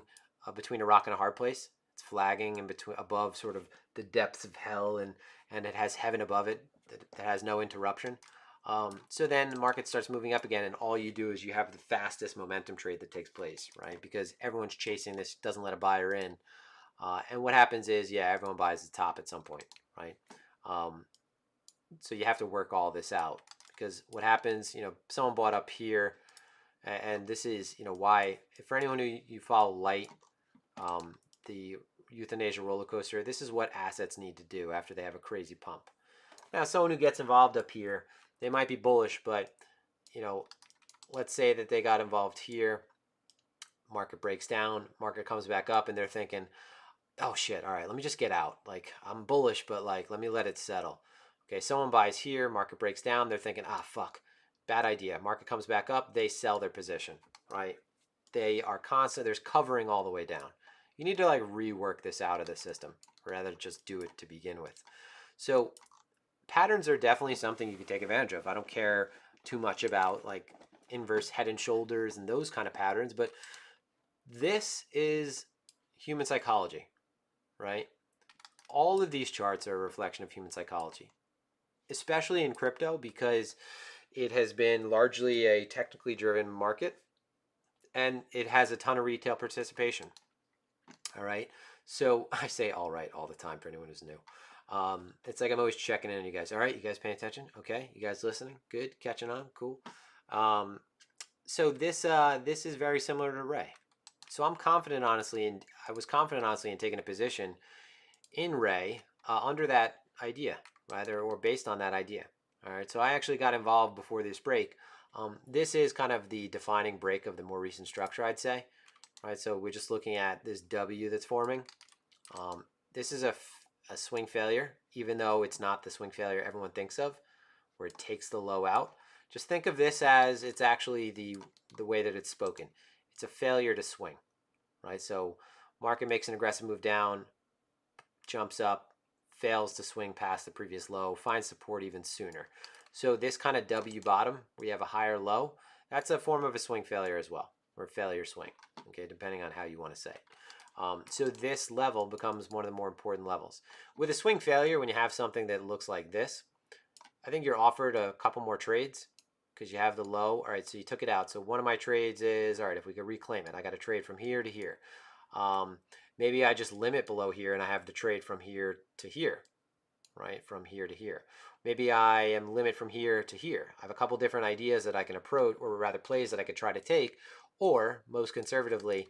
between a rock and a hard place. It's flagging in between, above sort of the depths of hell, and it has heaven above it that has no interruption. So then the market starts moving up again, and all you do is you have the fastest momentum trade that takes place, right? Because everyone's chasing this, doesn't let a buyer in. And what happens is, yeah, everyone buys the top at some point, right? So you have to work all this out, because what happens, someone bought up here, and this is, why, for anyone who you follow light, the euthanasia roller coaster, this is what assets need to do after they have a crazy pump. Now, someone who gets involved up here, they might be bullish, but, let's say that they got involved here, market breaks down, market comes back up, and they're thinking, oh shit, all right, let me just get out. Like, I'm bullish, but like, let me let it settle. Okay, someone buys here, market breaks down, they're thinking, ah, fuck, bad idea. Market comes back up, they sell their position, right? They are constant, there's covering all the way down. You need to like rework this out of the system rather than just do it to begin with. So patterns are definitely something you can take advantage of. I don't care too much about like inverse head and shoulders and those kind of patterns, but this is human psychology, right? All of these charts are a reflection of human psychology, especially in crypto, because it has been largely a technically driven market and it has a ton of retail participation. All right. So I say all right all the time for anyone who's new. It's like I'm always checking in on you guys. All right, you guys paying attention? Okay, you guys listening? Good, catching on, cool. So this is very similar to Ray. So I'm confident, honestly, and I was confident, honestly, in taking a position in Ray under that idea, rather, or based on that idea. All right, so I actually got involved before this break. This is kind of the defining break of the more recent structure, I'd say. All right, so we're just looking at this W that's forming. This is a swing failure, even though it's not the swing failure everyone thinks of, where it takes the low out. Just think of this as it's actually the way that it's spoken. It's a failure to swing, right? So market makes an aggressive move down, jumps up, fails to swing past the previous low, finds support even sooner. So this kind of W bottom, where you have a higher low, that's a form of a swing failure as well, or failure swing, okay, depending on how you want to say it. So this level becomes one of the more important levels. With a swing failure, when you have something that looks like this, I think you're offered a couple more trades because you have the low. All right, so you took it out. So one of my trades is, all right, if we could reclaim it, I got a trade from here to here. Maybe I just limit below here and I have the trade from here to here, right? From here to here. Maybe I am limit from here to here. I have a couple different ideas that I can approach, or rather plays that I could try to take, or most conservatively,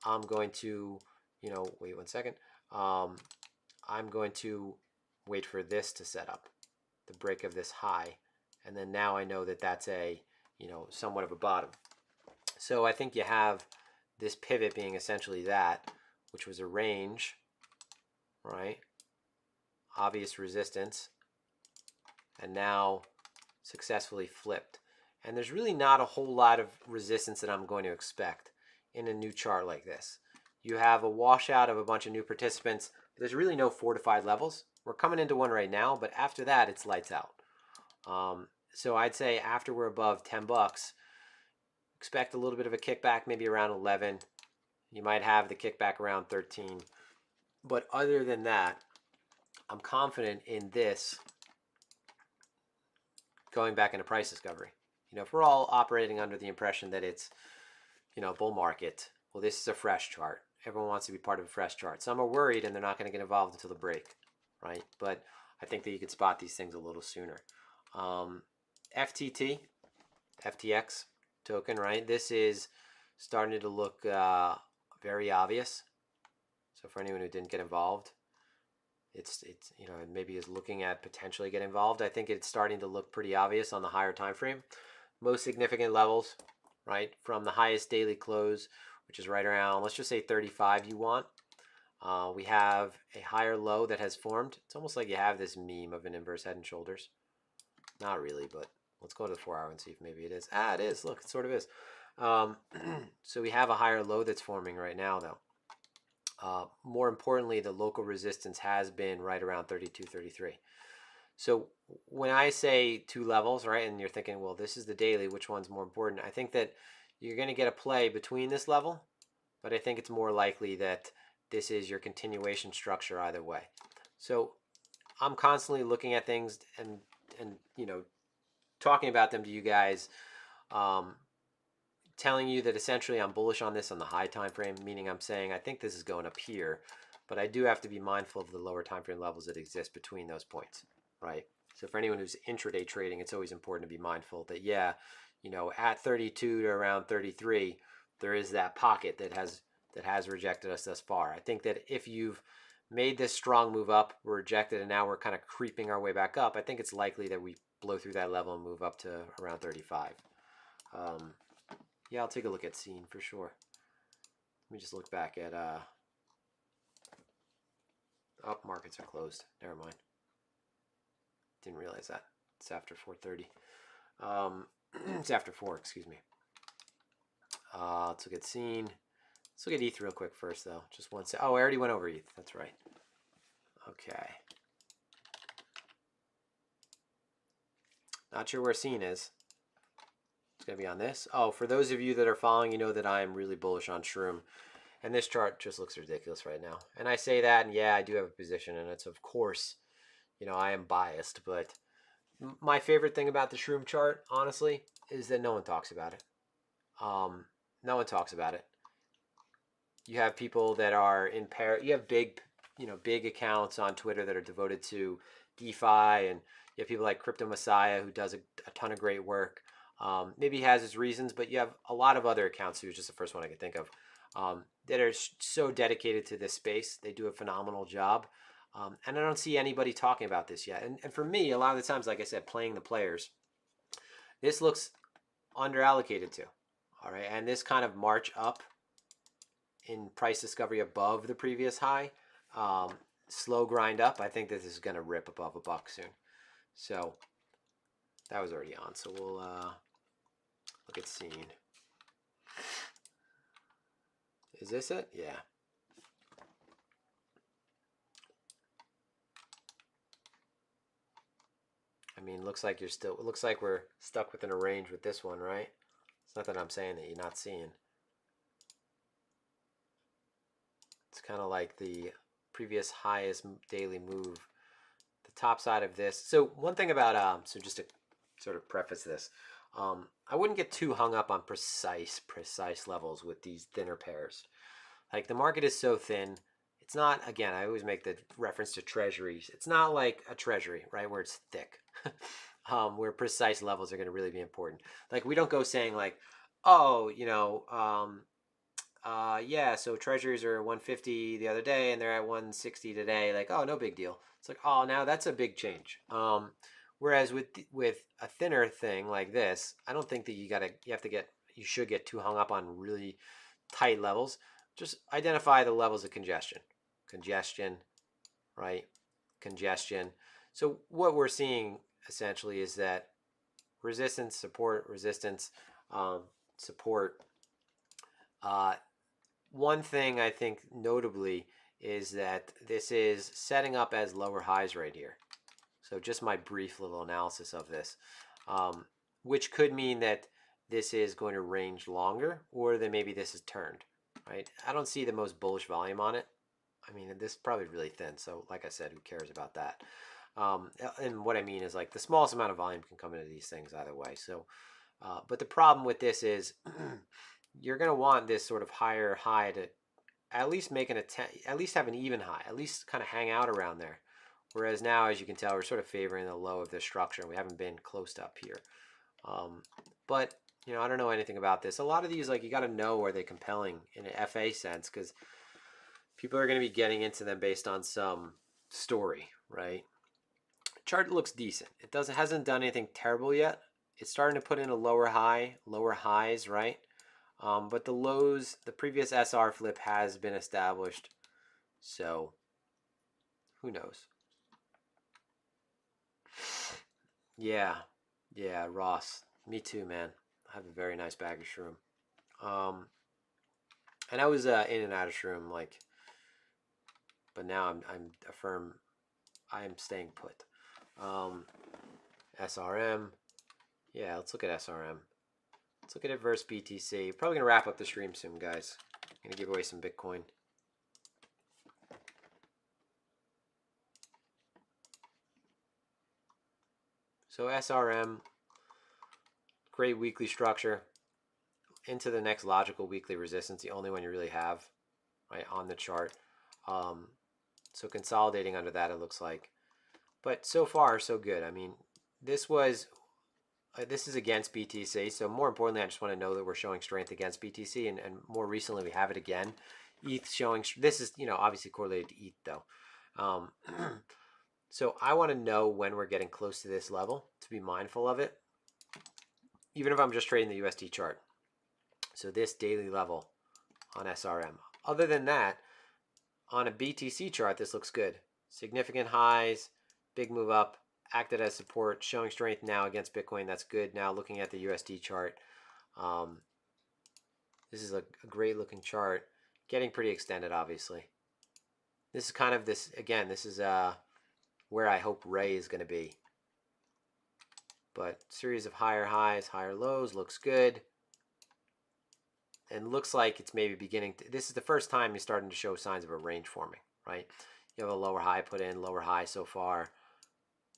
I'm going to, wait 1 second. I'm going to wait for this to set up, the break of this high. And then now I know that that's a, somewhat of a bottom. So I think you have this pivot being essentially that, which was a range, right? Obvious resistance. And now successfully flipped. And there's really not a whole lot of resistance that I'm going to expect in a new chart like this. You have a washout of a bunch of new participants. There's really no fortified levels. We're coming into one right now, but after that, it's lights out. So I'd say after we're above 10 bucks, expect a little bit of a kickback, maybe around 11. You might have the kickback around 13. But other than that, I'm confident in this going back into price discovery. If we're all operating under the impression that it's, bull market, well, this is a fresh chart. Everyone wants to be part of a fresh chart. Some are worried and they're not going to get involved until the break, right? But I think that you could spot these things a little sooner. FTT, FTX token, right? This is starting to look very obvious. So for anyone who didn't get involved, it's maybe is looking at potentially get involved. I think it's starting to look pretty obvious on the higher time frame. Most significant levels, right, from the highest daily close, which is right around, let's just say 35 you want. We have a higher low that has formed. It's almost like you have this meme of an inverse head and shoulders. Not really, but let's go to the 4-hour and see if maybe it is. Ah, it is. Look, it sort of is. So we have a higher low that's forming right now, though. More importantly, the local resistance has been right around 32, 33. So when I say two levels, right, and you're thinking, well, this is the daily, which one's more important? I think that you're going to get a play between this level, but I think it's more likely that this is your continuation structure either way. So I'm constantly looking at things and you know, talking about them to you guys, telling you that essentially I'm bullish on this on the high time frame, meaning I'm saying I think this is going up here, but I do have to be mindful of the lower time frame levels that exist between those points, right? So for anyone who's intraday trading, it's always important to be mindful that, yeah, you know, at 32 to around 33, there is that pocket that has rejected us thus far. I think that if you've made this strong move up, we're rejected, and now we're kind of creeping our way back up, I think it's likely that we blow through that level and move up to around 35. Yeah, I'll take a look at scene for sure. Let me just look back at markets are closed. Never mind. Didn't realize that. It's after 4:30. It's after 4, excuse me. Let's look at scene. Let's look at ETH real quick first, though. Just one sec. Oh, I already went over ETH. That's right. Okay. Not sure where scene is. It's going to be on this. Oh, for those of you that are following, you know that I am really bullish on Shroom. And this chart just looks ridiculous right now. And I say that, and yeah, I do have a position in it. So, of course, you know, I am biased. But my favorite thing about the Shroom chart, honestly, is that no one talks about it. No one talks about it. You have people that are in you have big accounts on Twitter that are devoted to DeFi, and you have people like Crypto Messiah who does a ton of great work. Maybe he has his reasons, but you have a lot of other accounts, who's just the first one I can think of, that are so dedicated to this space. They do a phenomenal job. And I don't see anybody talking about this yet. And for me, a lot of the times, like I said, playing the players, this looks underallocated to. All right. And this kind of march up in price discovery above the previous high, slow grind up, I think this is going to rip above $1 soon. So that was already on. So we'll look at scene. Is this it? Yeah. I mean, looks like it looks like we're stuck within a range with this one, right? It's not that I'm saying that you're not seeing. It's kind of like the previous highest daily move, the top side of this. So one thing about, so just to sort of preface this, I wouldn't get too hung up on precise levels with these thinner pairs. Like, the market is so thin. It's not, again, I always make the reference to treasuries. It's not like a treasury, right, where it's thick, where precise levels are going to really be important. Like, we don't go saying like, oh, you know, yeah, so treasuries are 150 the other day and they're at 160 today. Like, oh, no big deal. It's like, oh, now that's a big change. Whereas with a thinner thing like this, I don't think that you should get too hung up on really tight levels. Just identify the levels of congestion, right? Congestion. So what we're seeing essentially is that resistance, support, resistance, support. One thing I think notably is that this is setting up as lower highs right here. So just my brief little analysis of this, which could mean that this is going to range longer, or that maybe this is turned, right? I don't see the most bullish volume on it. I mean, this is probably really thin. So like I said, who cares about that? And what I mean is, like, the smallest amount of volume can come into these things either way. So, but the problem with this is you're going to want this sort of higher high to at least make an attempt, at least have an even high, at least kind of hang out around there. Whereas now, as you can tell, we're sort of favoring the low of this structure. We haven't been close to up here. But, you know, I don't know anything about this. A lot of these, like, you got to know, are they compelling in an FA sense? Because people are going to be getting into them based on some story, right? Chart looks decent. It hasn't done anything terrible yet. It's starting to put in a lower highs, right? But the lows, the previous SR flip has been established. So who knows? Yeah, yeah, Ross. Me too, man. I have a very nice bag of shroom. And I was in and out of shroom, like, but now I'm a firm. I am staying put. SRM. Yeah, let's look at SRM. Let's look at it versus BTC. Probably gonna wrap up the stream soon, guys. Gonna give away some Bitcoin. So SRM, great weekly structure. Into the next logical weekly resistance, the only one you really have, right, on the chart. So consolidating under that, it looks like. But so far, so good. I mean, this is against BTC. So more importantly, I just want to know that we're showing strength against BTC, and more recently we have it again. ETH showing, this is, obviously correlated to ETH though. So I want to know when we're getting close to this level to be mindful of it, even if I'm just trading the USD chart. So this daily level on SRM. Other than that, on a BTC chart, this looks good. Significant highs, big move up, acted as support, showing strength now against Bitcoin. That's good. Now looking at the USD chart, this is a great looking chart. Getting pretty extended, obviously. This is kind of this, again, this is where I hope Ray is going to be. But series of higher highs, higher lows, looks good. And looks like it's maybe beginning to, this is the first time you're starting to show signs of a range forming, right? You have a lower high put in, lower high so far.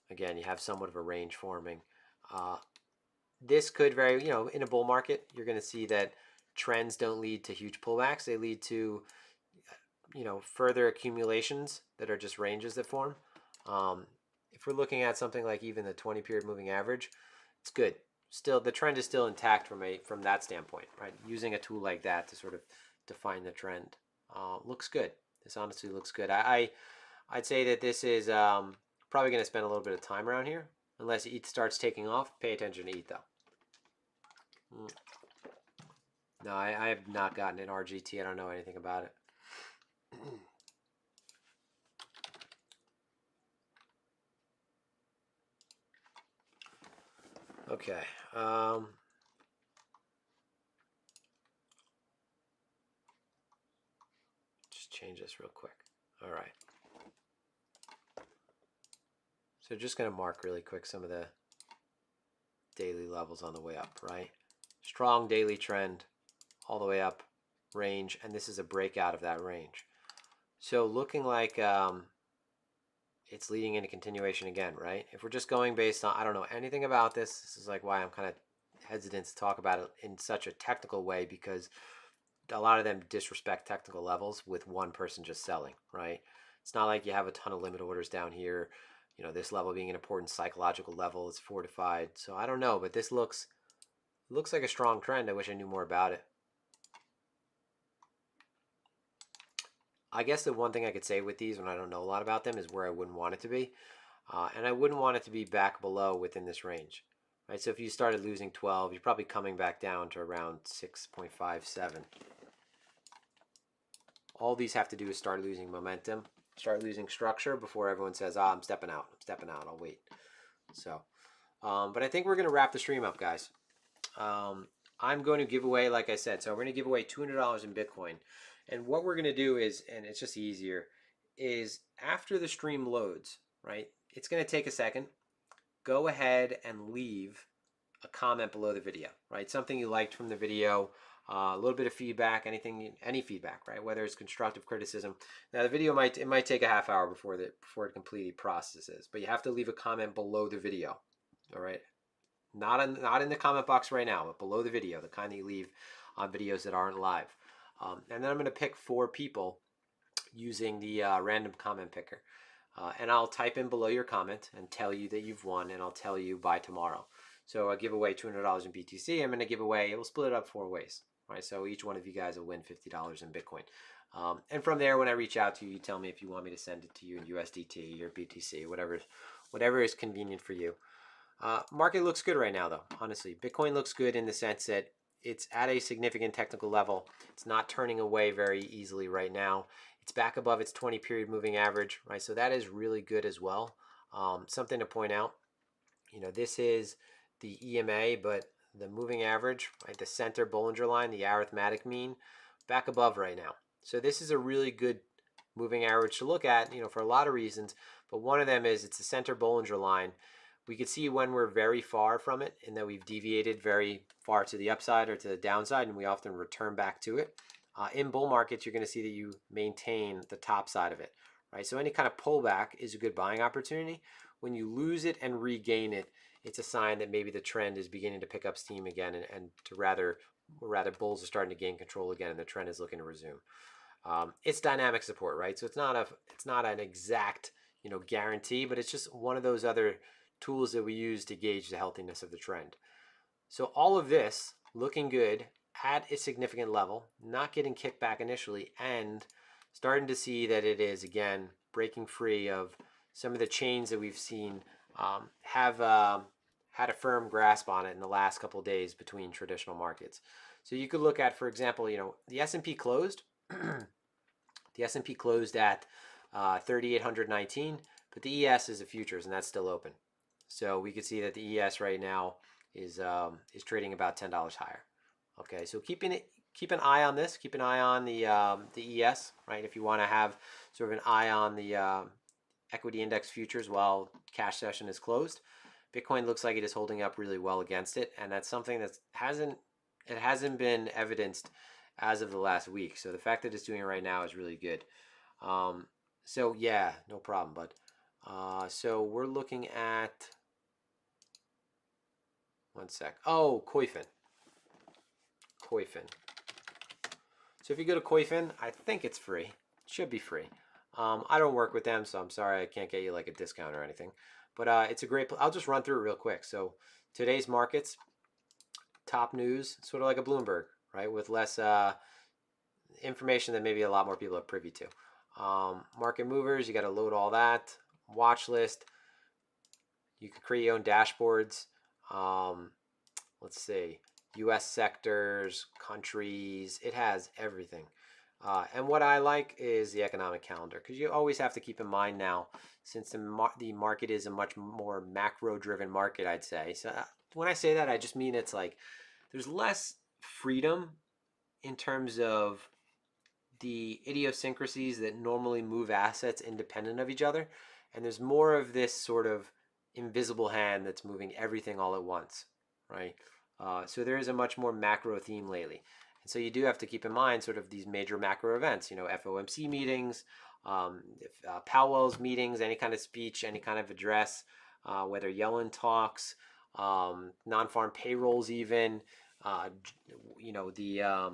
Again, you have somewhat of a range forming. This could vary, in a bull market, you're going to see that trends don't lead to huge pullbacks. They lead to, further accumulations that are just ranges that form. If we're looking at something like even the 20-period moving average, it's good. Still, the trend is still intact from that standpoint, right? Using a tool like that to sort of define the trend looks good. This honestly looks good. I'd say that this is probably going to spend a little bit of time around here, unless ETH starts taking off. Pay attention to ETH though. No, I have not gotten an RGT. I don't know anything about it. Okay. Just change this real quick. All right. So just going to mark really quick some of the daily levels on the way up, right? Strong daily trend all the way up, range, and this is a breakout of that range. So looking like it's leading into continuation again, right? If we're just going based on, I don't know anything about this. This is like why I'm kind of hesitant to talk about it in such a technical way, because a lot of them disrespect technical levels with one person just selling, right? It's not like you have a ton of limit orders down here. This level being an important psychological level is fortified. So I don't know, but this looks like a strong trend. I wish I knew more about it. I guess the one thing I could say with these when I don't know a lot about them is where I wouldn't want it to be. And I wouldn't want it to be back below within this range. Right? So if you started losing 12, you're probably coming back down to around 6.57. All these have to do is start losing momentum, start losing structure before everyone says, I'm stepping out, I'll wait. So, but I think we're going to wrap the stream up, guys. I'm going to give away, like I said, so we're going to give away $200 in Bitcoin. And what we're going to do is, and it's just easier, is after the stream loads, right, it's going to take a second. Go ahead and leave a comment below the video, right? Something you liked from the video, a little bit of feedback, any feedback, right? Whether it's constructive criticism. Now the video might take a half hour before it completely processes, but you have to leave a comment below the video, all right? Not in the comment box right now, but below the video, the kind that you leave on videos that aren't live. And then I'm going to pick 4 people using the random comment picker. And I'll type in below your comment and tell you that you've won, and I'll tell you by tomorrow. So I'll give away $200 in BTC. I'm going to give away, we'll split it up 4 ways. Right? So each one of you guys will win $50 in Bitcoin. And from there, when I reach out to you, you tell me if you want me to send it to you in USDT or BTC, whatever is convenient for you. Market looks good right now, though. Honestly, Bitcoin looks good in the sense that it's at a significant technical level. It's not turning away very easily right now. It's back above its 20-period moving average, right? So that is really good as well. Something to point out, this is the EMA, but the moving average, right, the center Bollinger line, the arithmetic mean, back above right now. So this is a really good moving average to look at, for a lot of reasons, but one of them is it's the center Bollinger line. We could see when we're very far from it and that we've deviated very far to the upside or to the downside, and we often return back to it. In bull markets, you're going to see that you maintain the top side of it, right? So any kind of pullback is a good buying opportunity. When you lose it and regain it, it's a sign that maybe the trend is beginning to pick up steam again, and to rather bulls are starting to gain control again, and the trend is looking to resume. It's dynamic support, right? So it's not an exact guarantee, but it's just one of those other tools that we use to gauge the healthiness of the trend. So all of this looking good at a significant level, not getting kicked back initially, and starting to see that it is again breaking free of some of the chains that we've seen have had a firm grasp on it in the last couple of days between traditional markets. So you could look at, for example, the S&P closed. The S&P closed at 3,819, but the ES is a futures, and that's still open. So we could see that the ES right now is trading about $10 higher. Okay, so keep an eye on this. Keep an eye on the ES, right? If you want to have sort of an eye on the equity index futures while cash session is closed. Bitcoin looks like it is holding up really well against it, and that's something that hasn't been evidenced as of the last week. So the fact that it's doing it right now is really good. So yeah, no problem, bud. So we're looking at, one sec. Oh, Koyfin. So if you go to Koyfin, I think it's free. It should be free. I don't work with them, so I'm sorry I can't get you like a discount or anything. But it's a great. I'll just run through it real quick. So today's markets, top news, sort of like a Bloomberg, right, with less information that maybe a lot more people are privy to. Market movers, you got to load all that. Watch list. You can create your own dashboards. Let's see. U.S. sectors, countries. It has everything. And what I like is the economic calendar, because you always have to keep in mind now, since the market is a much more macro-driven market, I'd say. So when I say that, I just mean it's like there's less freedom in terms of the idiosyncrasies that normally move assets independent of each other, and there's more of this sort of invisible hand that's moving everything all at once, right? So there is a much more macro theme lately. And so you do have to keep in mind sort of these major macro events, FOMC meetings, Powell's meetings, any kind of speech, any kind of address, whether Yellen talks, non-farm payrolls even, the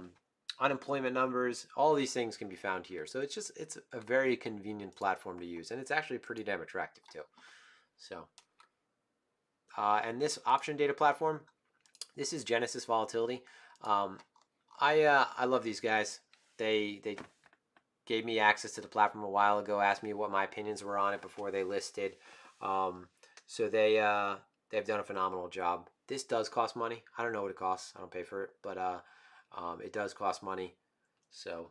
unemployment numbers, all these things can be found here. So it's a very convenient platform to use, and it's actually pretty damn attractive too. So, and this option data platform, this is Genesis Volatility. I love these guys. They gave me access to the platform a while ago, asked me what my opinions were on it before they listed. So they've done a phenomenal job. This does cost money. I don't know what it costs. I don't pay for it, but it does cost money. So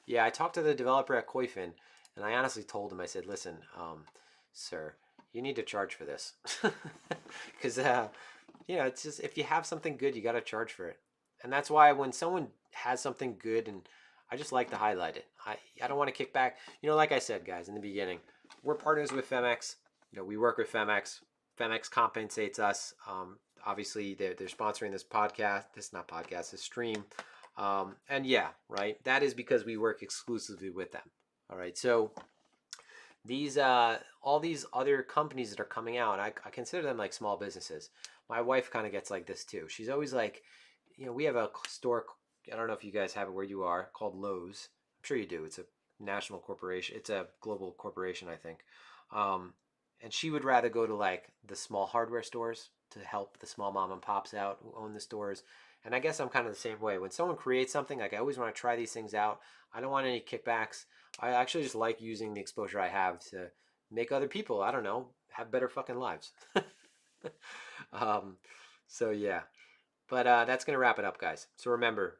yeah, I talked to the developer at Koyfin, and I honestly told him, I said, listen, sir, you need to charge for this, because it's just, if you have something good, you got to charge for it. And that's why when someone has something good, and I just like to highlight it. I don't want to kick back. Like I said, guys, in the beginning, we're partners with Phemex. We work with Phemex. Phemex compensates us. Obviously, they're sponsoring this podcast. This stream. And yeah, right. That is because we work exclusively with them. All right. So these all these other companies that are coming out, I consider them like small businesses. My wife kind of gets like this too. She's always like, we have a store. I don't know if you guys have it where you are, called Lowe's. I'm sure you do. It's a national corporation. It's a global corporation, I think. And she would rather go to like the small hardware stores to help the small mom and pops out who own the stores. And I guess I'm kind of the same way. When someone creates something, like I always want to try these things out. I don't want any kickbacks. I actually just like using the exposure I have to make other people, I don't know, have better fucking lives. So yeah. But that's going to wrap it up, guys. So remember,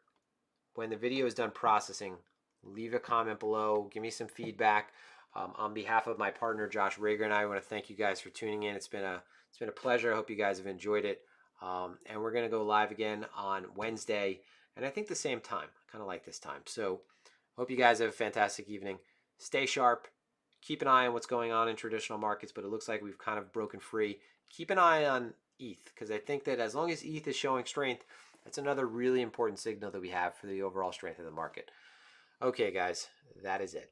when the video is done processing, leave a comment below. Give me some feedback. On behalf of my partner Josh Rager and I want to thank you guys for tuning in. It's been a pleasure. I hope you guys have enjoyed it. And we're gonna go live again on Wednesday, and I think the same time. I kind of like this time. So hope you guys have a fantastic evening. Stay sharp. Keep an eye on what's going on in traditional markets, but it looks like we've kind of broken free. Keep an eye on ETH, because I think that as long as ETH is showing strength, that's another really important signal that we have for the overall strength of the market. Okay, guys, that is it.